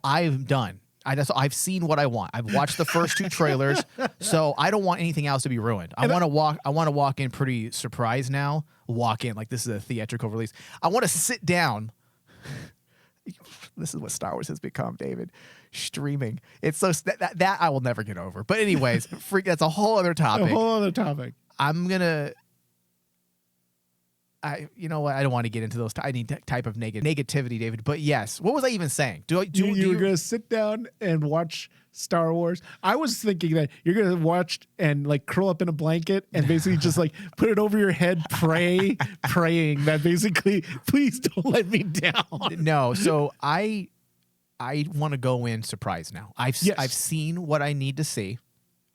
I'm done. I've seen what I want. I've watched the first two trailers, so I don't want anything else to be ruined. I want to walk in pretty surprised now. Walk in like this is a theatrical release. I want to sit down. This is what Star Wars has become, David. Streaming. It's so that I will never get over. But anyways, that's a whole other topic. A whole other topic. You know what? I don't want to get into those tiny type of negativity, David. But yes, what was I even saying? You were going to sit down and watch Star Wars? I was thinking that you're going to watch and like curl up in a blanket and basically just like put it over your head, praying that basically, please don't let me down. No, so I want to go in surprised now. I've seen what I need to see.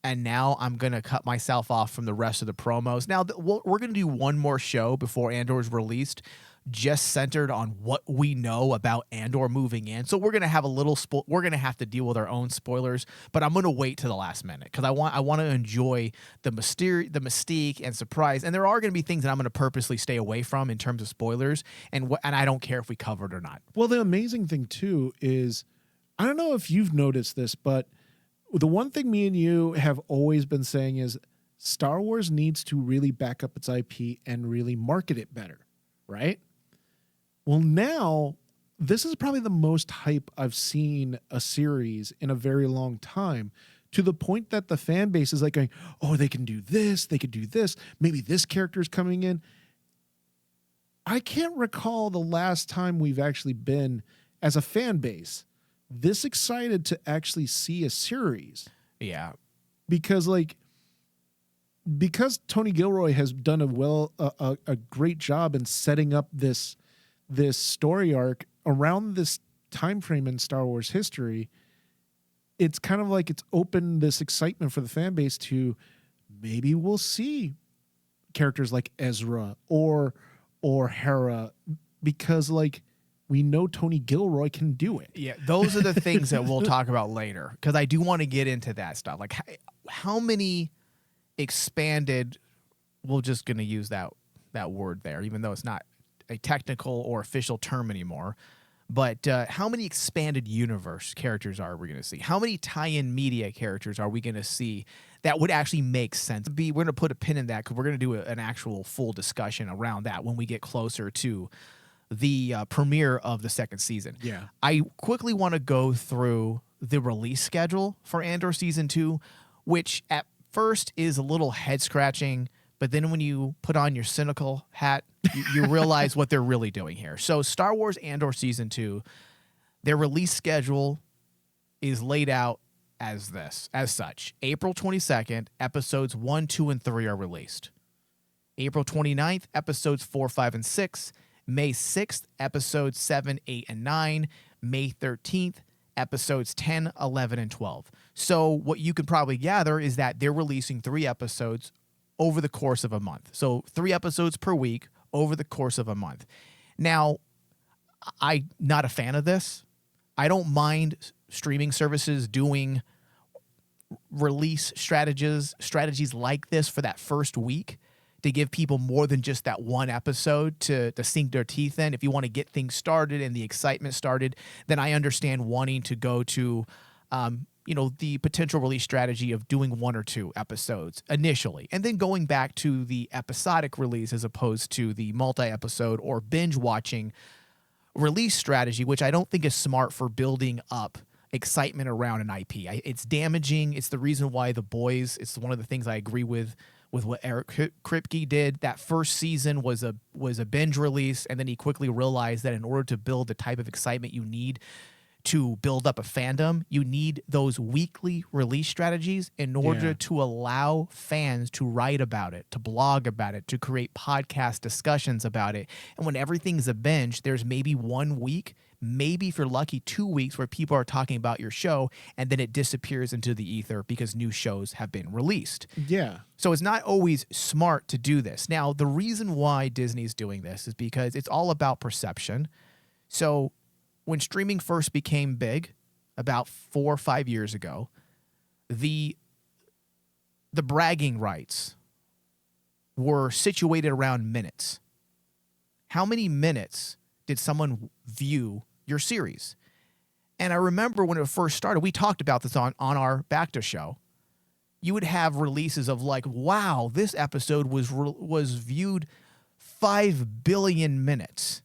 And now I'm going to cut myself off from the rest of the promos. Now, we're going to do one more show before Andor is released, just centered on what we know about Andor moving in. So we're going to have we're going to have to deal with our own spoilers, but I'm going to wait to the last minute because I want to enjoy the mystique and surprise. And there are going to be things that I'm going to purposely stay away from in terms of spoilers, and I don't care if we cover it or not. Well, the amazing thing too is, I don't know if you've noticed this, but the one thing me and you have always been saying is Star Wars needs to really back up its IP and really market it better, right? Well, now this is probably the most hype I've seen a series in a very long time, to the point that the fan base is like going, oh, they can do this, maybe this character is coming in. I can't recall the last time we've actually been, as a fan base, this excited to actually see a series. Yeah. Because Tony Gilroy has done a great job in setting up this story arc around this time frame in Star Wars history, it's kind of like it's opened this excitement for the fan base to maybe we'll see characters like Ezra or or Hera, because like we know Tony Gilroy can do it. Yeah, those are the things that we'll talk about later, because I do want to get into that stuff. Like how many expanded, we're just going to use that word there, even though it's not a technical or official term anymore. But how many expanded universe characters are we going to see? How many tie-in media characters are we going to see that would actually make sense? We're going to put a pin in that because we're going to do an actual full discussion around that when we get closer to the premiere of the second season. Yeah. I quickly want to go through the release schedule for Andor Season 2, which at first is a little head-scratching, but then when you put on your cynical hat, you realize what they're really doing here. So Star Wars Andor Season 2, their release schedule is laid out as such. April 22nd, episodes 1, 2, and 3 are released. April 29th, episodes 4, 5, and 6. May 6th, episodes 7, 8, and 9. May 13th, episodes 10, 11, and 12. So what you can probably gather is that they're releasing 3 episodes over the course of a month. So 3 episodes per week over the course of a month. Now, I'm not a fan of this. I don't mind streaming services doing release strategies like this for that first week to give people more than just that one episode to sink their teeth in. If you want to get things started and the excitement started, then I understand wanting to go to the potential release strategy of doing 1 or 2 episodes initially, and then going back to the episodic release as opposed to the multi-episode or binge watching release strategy, which I don't think is smart for building up excitement around an IP. It's damaging. It's the reason why The Boys, it's one of the things I agree with what Eric Kripke did. That first season was a binge release, and then he quickly realized that in order to build the type of excitement you need to build up a fandom, you need those weekly release strategies in order to allow fans to write about it, to blog about it, to create podcast discussions about it. And when everything's a binge, there's maybe 1 week, maybe if you're lucky 2 weeks, where people are talking about your show, and then it disappears into the ether because new shows have been released. Yeah. So it's not always smart to do this. Now, the reason why Disney's doing this is because it's all about perception. So when streaming first became big, about 4 or 5 years ago, the bragging rights were situated around minutes. How many minutes did someone view your series? And I remember when it first started, we talked about this on our Bacta show. You would have releases of like, wow, this episode was viewed 5 billion minutes.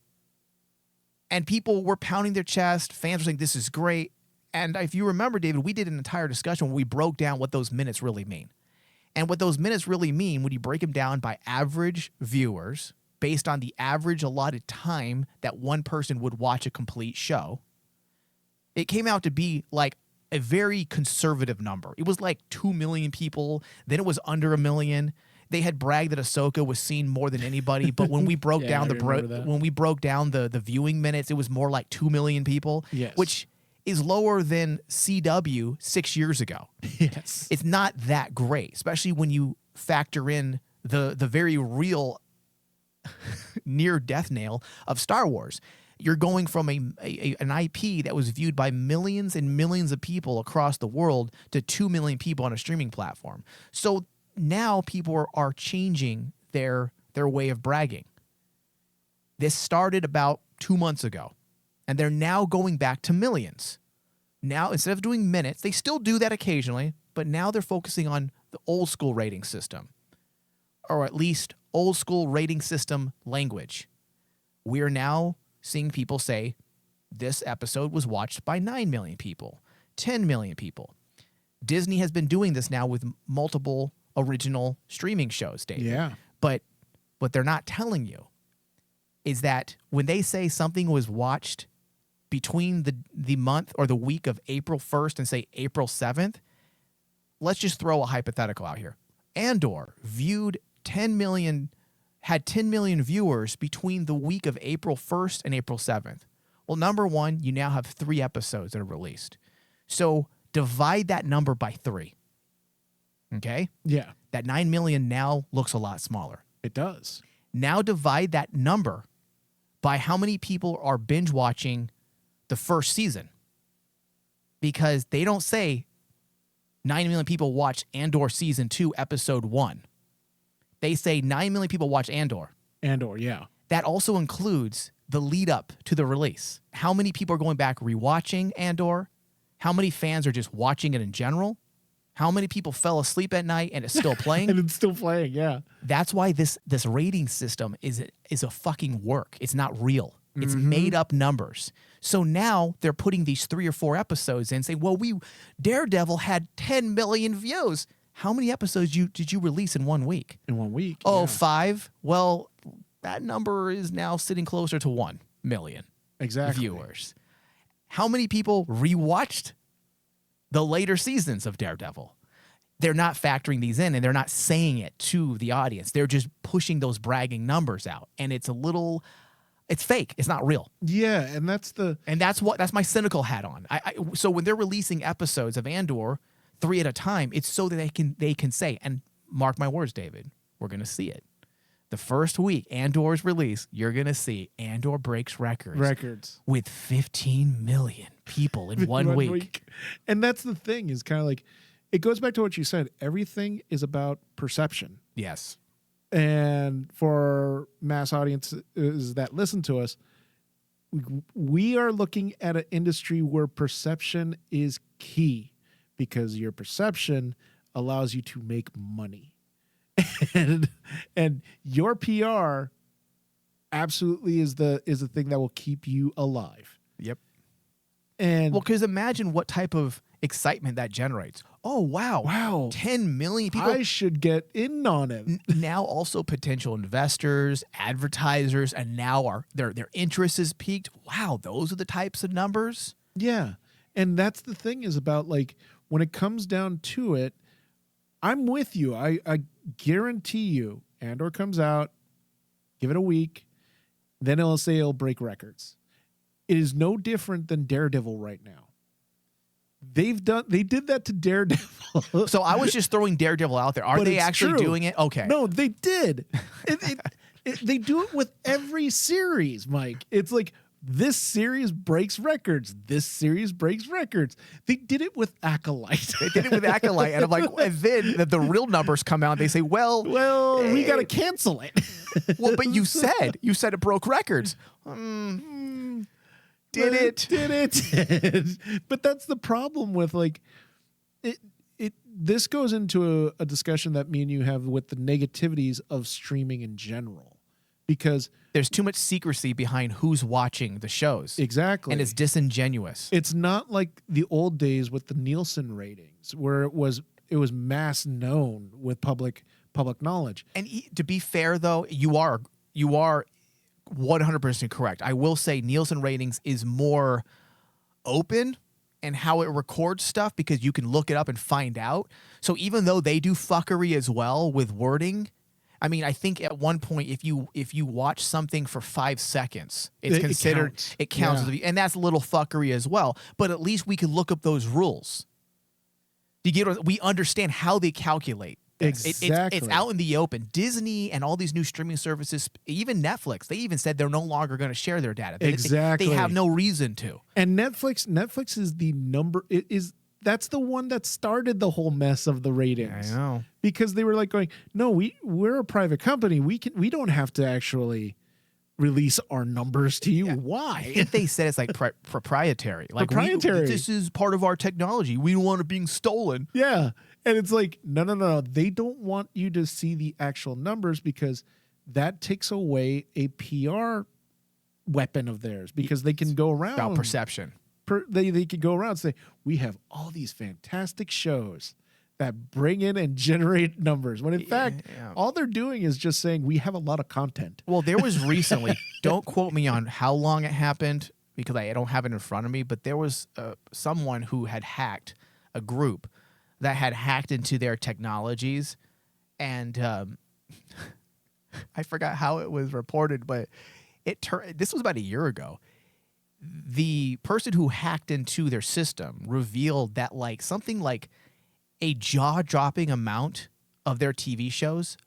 And people were pounding their chest. Fans were saying, this is great. And if you remember, David, we did an entire discussion where we broke down what those minutes really mean. And what those minutes really mean, when you break them down by average viewers, based on the average allotted time that one person would watch a complete show, it came out to be like a very conservative number. It was like 2 million people. Then it was under 1 million. They had bragged that Ahsoka was seen more than anybody, but when we broke down the viewing minutes, it was more like 2 million people, which is lower than CW 6 years ago. Yes. It's not that great, especially when you factor in the very real near death nail of Star Wars. You're going from an IP that was viewed by millions and millions of people across the world to 2 million people on a streaming platform. So now people are changing their way of bragging. This started about 2 months ago, and they're now going back to millions. Now, instead of doing minutes, they still do that occasionally, but now they're focusing on the old school rating system, or at least old school rating system language. We are now seeing people say, this episode was watched by 9 million people, 10 million people. Disney has been doing this now with multiple original streaming shows, David. Yeah. But what they're not telling you is that when they say something was watched between the month or the week of April 1st and say April 7th, let's just throw a hypothetical out here. Andor had 10 million viewers between the week of April 1st and April 7th. Well, number one, you now have 3 episodes that are released. So divide that number by 3. Okay? Yeah. That 9 million now looks a lot smaller. It does. Now divide that number by how many people are binge watching the first season. Because they don't say 9 million people watch Andor season 2, episode 1. They say 9 million people watch Andor. Andor, yeah. That also includes the lead up to the release. How many people are going back rewatching Andor? How many fans are just watching it in general? How many people fell asleep at night and it's still playing? And it's still playing, yeah. That's why this rating system is a fucking work. It's not real. It's made up numbers. So now they're putting these 3 or 4 episodes in and say, well, Daredevil had 10 million views. How many episodes did you release in 1 week? In 1 week. Oh, yeah. 5? Well, that number is now sitting closer to 1 million viewers. How many people rewatched the later seasons of Daredevil? They're not factoring these in, and they're not saying it to the audience. They're just pushing those bragging numbers out, and it's fake. It's not real. Yeah, and that's my cynical hat on. So when they're releasing episodes of Andor 3 at a time, it's so that they can say, and mark my words, David, we're going to see it. The first week Andor's release, you're going to see Andor breaks records with 15 million people in 1 week. And that's the thing, is kind of like, it goes back to what you said. Everything is about perception. Yes. And for mass audiences that listen to us, we are looking at an industry where perception is key, because your perception allows you to make money. and your PR absolutely is the thing that will keep you alive. Yep. And because imagine what type of excitement that generates. Oh, wow. 10 million people. I should get in on it. Now also potential investors, advertisers, and now their interest is peaked. Wow, those are the types of numbers. Yeah. And that's the thing, is about, like, when it comes down to it, I'm with you. I guarantee you, Andor comes out, give it a week, then it'll break records. It is no different than Daredevil right now. They did that to Daredevil. So I was just throwing Daredevil out there. Are they actually doing it? Okay. No, they did. They do it with every series, Mike. It's like, this series breaks records. This series breaks records. They did it with Acolyte. And I'm like, and then the real numbers come out and they say, well, we got to cancel it. Well, but you said it broke records. Did it? But that's the problem with, like, it. This goes into a discussion that me and you have with the negativities of streaming in general, because there's too much secrecy behind who's watching the shows. Exactly. And it's disingenuous. It's not like the old days with the Nielsen ratings, where it was mass known with public knowledge. And to be fair, though, you are 100% correct. I will say Nielsen ratings is more open in how it records stuff, because you can look it up and find out. So even though they do fuckery as well with wording, I mean, I think at one point, if you watch something for 5 seconds, it's considered, it counts, yeah. And that's a little fuckery as well. But at least we can look up those rules. We understand how they calculate. Exactly. It's out in the open. Disney and all these new streaming services, even Netflix, they even said they're no longer going to share their data. Exactly. They have no reason to. And Netflix is the number. That's the one that started the whole mess of the ratings. I know. Because they were like going, no, we're a private company. We don't have to actually release our numbers to you. Yeah. Why? I think they said it's like proprietary. Like proprietary. This is part of our technology. We don't want it being stolen. Yeah. And it's like, no. They don't want you to see the actual numbers, because that takes away a PR weapon of theirs, because they can go around. About perception. They could go around and say, we have all these fantastic shows that bring in and generate numbers, when in fact, all they're doing is just saying, we have a lot of content. Well, there was recently, don't quote me on how long it happened, because I don't have it in front of me, but there was someone who had hacked a group that had hacked into their technologies, and I forgot how it was reported, but this was about a year ago. The person who hacked into their system revealed that something like a jaw-dropping amount of their TV shows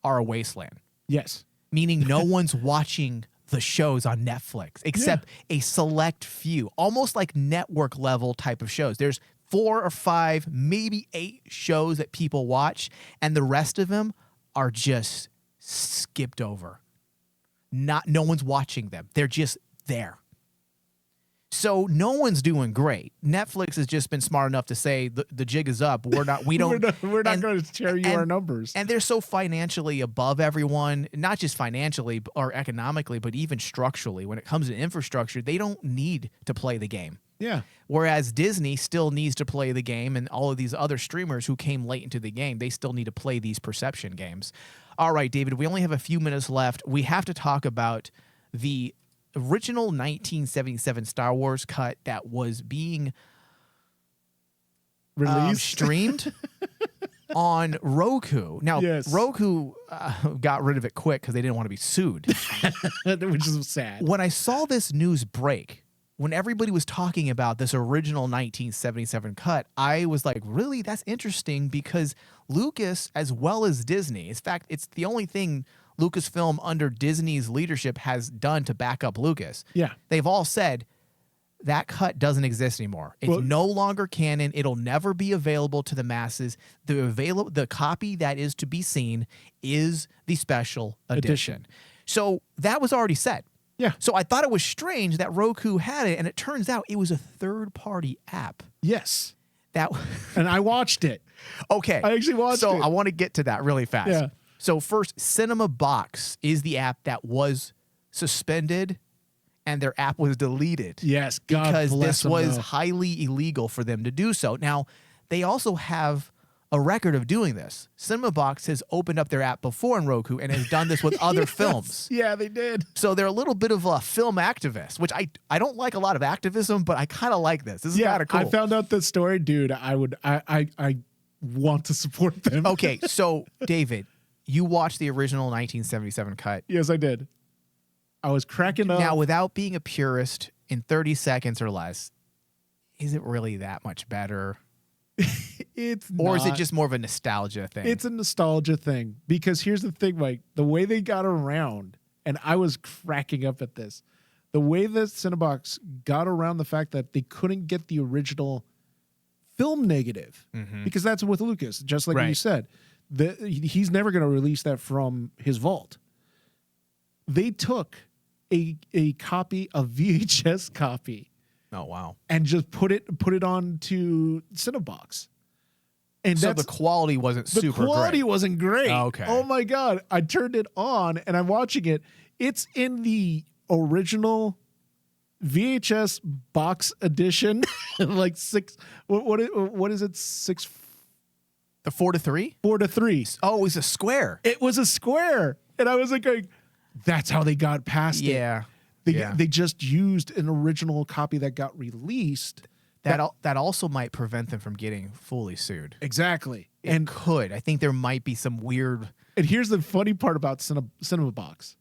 are a wasteland. Yes. meaning no one's watching the shows on Netflix except a select few, almost like network level type of shows. There's 4 or 5, maybe 8 shows that people watch, and the rest of them are just skipped over. No one's watching them. They're just there. So no one's doing great. Netflix has just been smart enough to say the jig is up. We're not going to share you our numbers. And they're so financially above everyone, not just financially or economically, but even structurally. When it comes to infrastructure, they don't need to play the game. Yeah. Whereas Disney still needs to play the game, and all of these other streamers who came late into the game, they still need to play these perception games. All right, David, we only have a few minutes left. We have to talk about the original 1977 Star Wars cut that was being released, streamed on Roku. Now, Roku got rid of it quick because they didn't want to be sued. Which is sad. When I saw this news break, when everybody was talking about this original 1977 cut, I was like, really? That's interesting, because Lucas, as well as Disney, in fact, it's the only thing Lucasfilm under Disney's leadership has done to back up Lucas. Yeah. They've all said that cut doesn't exist anymore. It's no longer canon. It'll never be available to the masses. The copy that is to be seen is the special edition. So that was already set. Yeah. So I thought it was strange that Roku had it, and it turns out it was a third-party app. Yes. And I watched it. Okay. I actually watched it. So I want to get to that really fast. Yeah. So first, Cinema Box is the app that was suspended, and their app was deleted. Yes, God because bless this them, was though. highly illegal for them to do so. Now, they also have a record of doing this. Cinema Box has opened up their app before in Roku and has done this with other films. Yeah, they did. So they're a little bit of a film activist, which I don't like a lot of activism, but I kind of like this. This is kind of cool. I found out the story, dude. I want to support them. Okay, so David, you watched the original 1977 cut. Yes, I did. I was cracking up. Now, without being a purist, in 30 seconds or less, is it really that much better? It's Or is it not. just more of a nostalgia thing? It's a nostalgia thing, because here's the thing, Mike. The way they got around, and I was cracking up at this, the way that Cinebox got around the fact that they couldn't get the original film negative, because that's with Lucas, just like you said. He's never going to release that from his vault. They took a copy, a VHS copy. Oh, wow. And just put it on to Cinebox. And so the quality wasn't super great. The quality wasn't great. Oh, okay. Oh my God. I turned it on and I'm watching it. It's in the original VHS box edition. Like 6. What is it? 6. The 4:3? 4:3. Oh, it was a square. It was a square. And I was like, that's how they got past it. Yeah. They just used an original copy that got released. That also might prevent them from getting fully sued. Exactly. And could. I think there might be some weird. And here's the funny part about Cinema Box.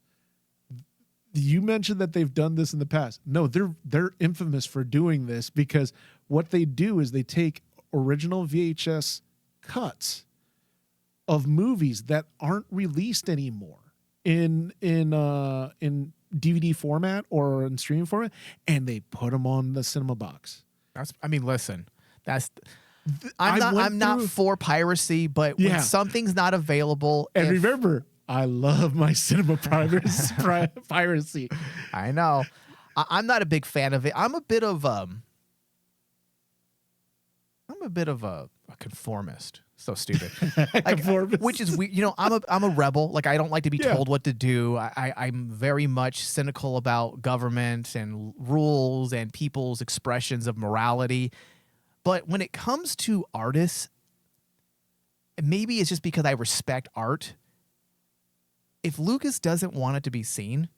You mentioned that they've done this in the past. No, they're infamous for doing this, because what they do is they take original VHS cuts of movies that aren't released anymore in DVD format or in streaming format, and they put them on the Cinema Box. Listen, I'm not for piracy, but when something's not available, and remember, I love my cinema piracy. I know. I'm not a big fan of it. I'm a bit of a conformist. So stupid. Which is weird. You know, I'm a rebel. Like, I don't like to be told what to do. I'm very much cynical about government and rules and people's expressions of morality. But when it comes to artists, maybe it's just because I respect art. If Lucas doesn't want it to be seen,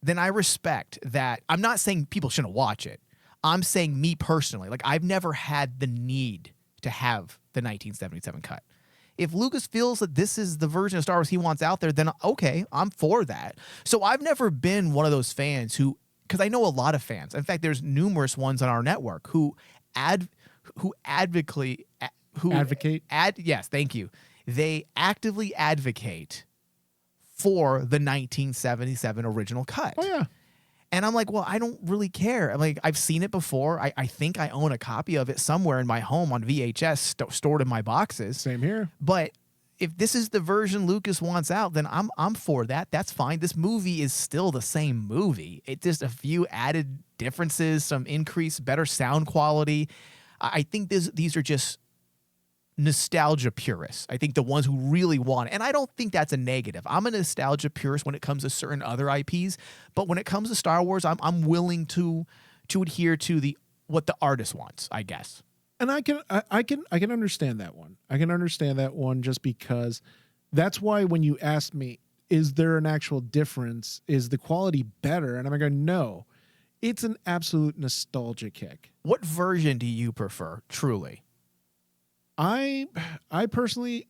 then I respect that. I'm not saying people shouldn't watch it. I'm saying me personally, like, I've never had the need to have the 1977 cut. If Lucas feels that this is the version of Star Wars he wants out there, then okay, I'm for that. So I've never been one of those fans because I know a lot of fans. In fact, there's numerous ones on our network who advocate. Yes, thank you. They actively advocate for the 1977 original cut. Oh yeah. And I'm like, well, I don't really care. I'm like, I've seen it before. I think I own a copy of it somewhere in my home on VHS stored in my boxes. Same here. But if this is the version Lucas wants out, then I'm for that. That's fine. This movie is still the same movie. It's just a few added differences, some increased, better sound quality. I think these are just nostalgia purists. I think the ones who really want it. And I don't think that's a negative. I'm a nostalgia purist when it comes to certain other IPs, but when it comes to Star Wars, I'm willing to adhere to what the artist wants, I guess. And I can understand that one. I can understand that one just because that's why when you asked me, is there an actual difference? Is the quality better? And I'm going, no. It's an absolute nostalgia kick. What version do you prefer, truly? I personally,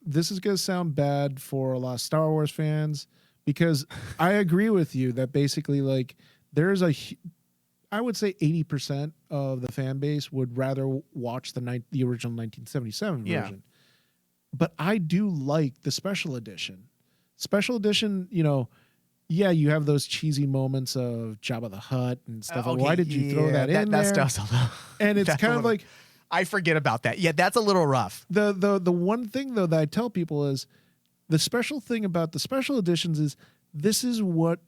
this is going to sound bad for a lot of Star Wars fans because I agree with you that basically like there's I would say 80% of the fan base would rather watch the original 1977 version. Yeah. But I do like the special edition. Special edition, yeah, you have those cheesy moments of Jabba the Hutt and stuff. Okay, why did you throw that in there? That stuff's a little, and it's kind of like, I forget about that. Yeah, that's a little rough. The one thing though that I tell people is the special thing about the special editions is this is what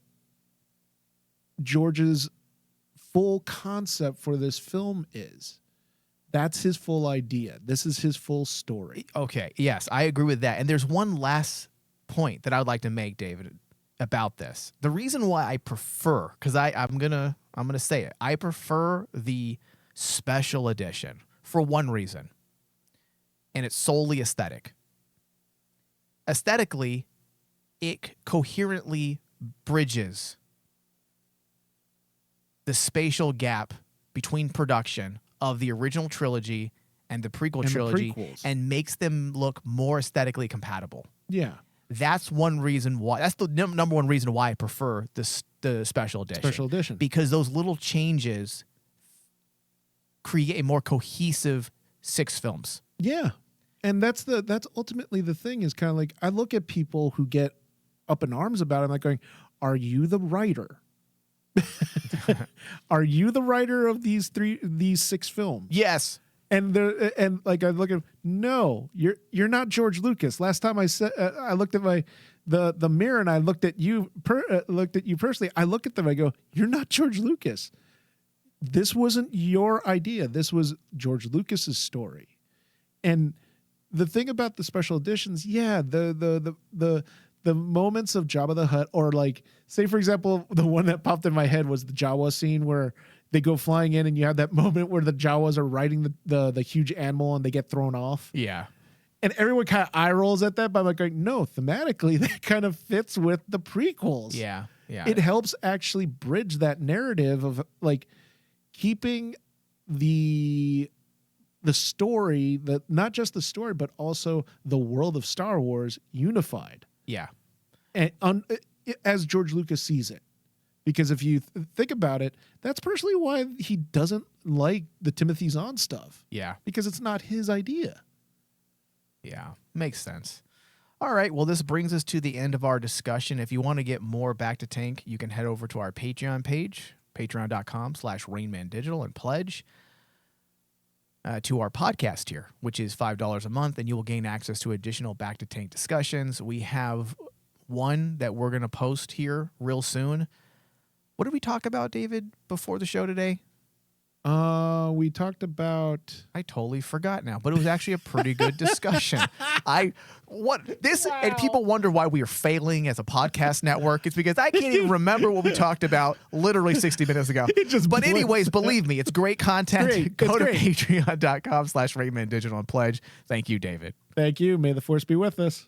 George's full concept for this film is. That's his full idea. This is his full story. Okay, yes, I agree with that. And there's one last point that I would like to make, David, about this. The reason why I prefer, because I'm gonna say it, I prefer the special edition for one reason, and it's solely aesthetic. Aesthetically, it coherently bridges the spatial gap between production of the original trilogy and the prequel trilogy and makes them look more aesthetically compatible. Yeah. That's one reason why. That's the number one reason why I prefer the special edition. Special edition. Because those little changes create a more cohesive 6 films. Yeah. And that's ultimately the thing is kind of like I look at people who get up in arms about it. I'm like going, are you the writer? Are you the writer of these 6 films? Yes. And like I look at no, you're not George Lucas. Last time I said I looked at the mirror and I looked at you personally. I look at them. I go, you're not George Lucas. This wasn't your idea. This was George Lucas's story. And the thing about the special editions, yeah, the moments of Jabba the Hutt, or like, say for example, the one that popped in my head was the Jawa scene where they go flying in and you have that moment where the Jawas are riding the huge animal and they get thrown off. Yeah. And everyone kind of eye rolls at that, but I'm like, no, thematically that kind of fits with the prequels. Yeah. Yeah. It helps actually bridge that narrative of like keeping the story, that not just the story, but also the world of Star Wars unified. Yeah. And as George Lucas sees it. Because if you think about it, that's personally why he doesn't like the Timothy Zahn stuff. Yeah. Because it's not his idea. Yeah. Makes sense. All right. Well, this brings us to the end of our discussion. If you want to get more Back to Tank, you can head over to our Patreon page, patreon.com/RainmanDigital, and pledge to our podcast tier, which is $5 a month, and you will gain access to additional Back to Tank discussions. We have one that we're going to post here real soon. What did we talk about, David, before the show today? We talked about... I totally forgot now, but it was actually a pretty good discussion. And people wonder why we are failing as a podcast network. It's because I can't even remember what we talked about literally 60 minutes ago. But anyways, believe me, it's great content. Go to patreon.com/RainmanDigital and pledge. Thank you, David. Thank you. May the force be with us.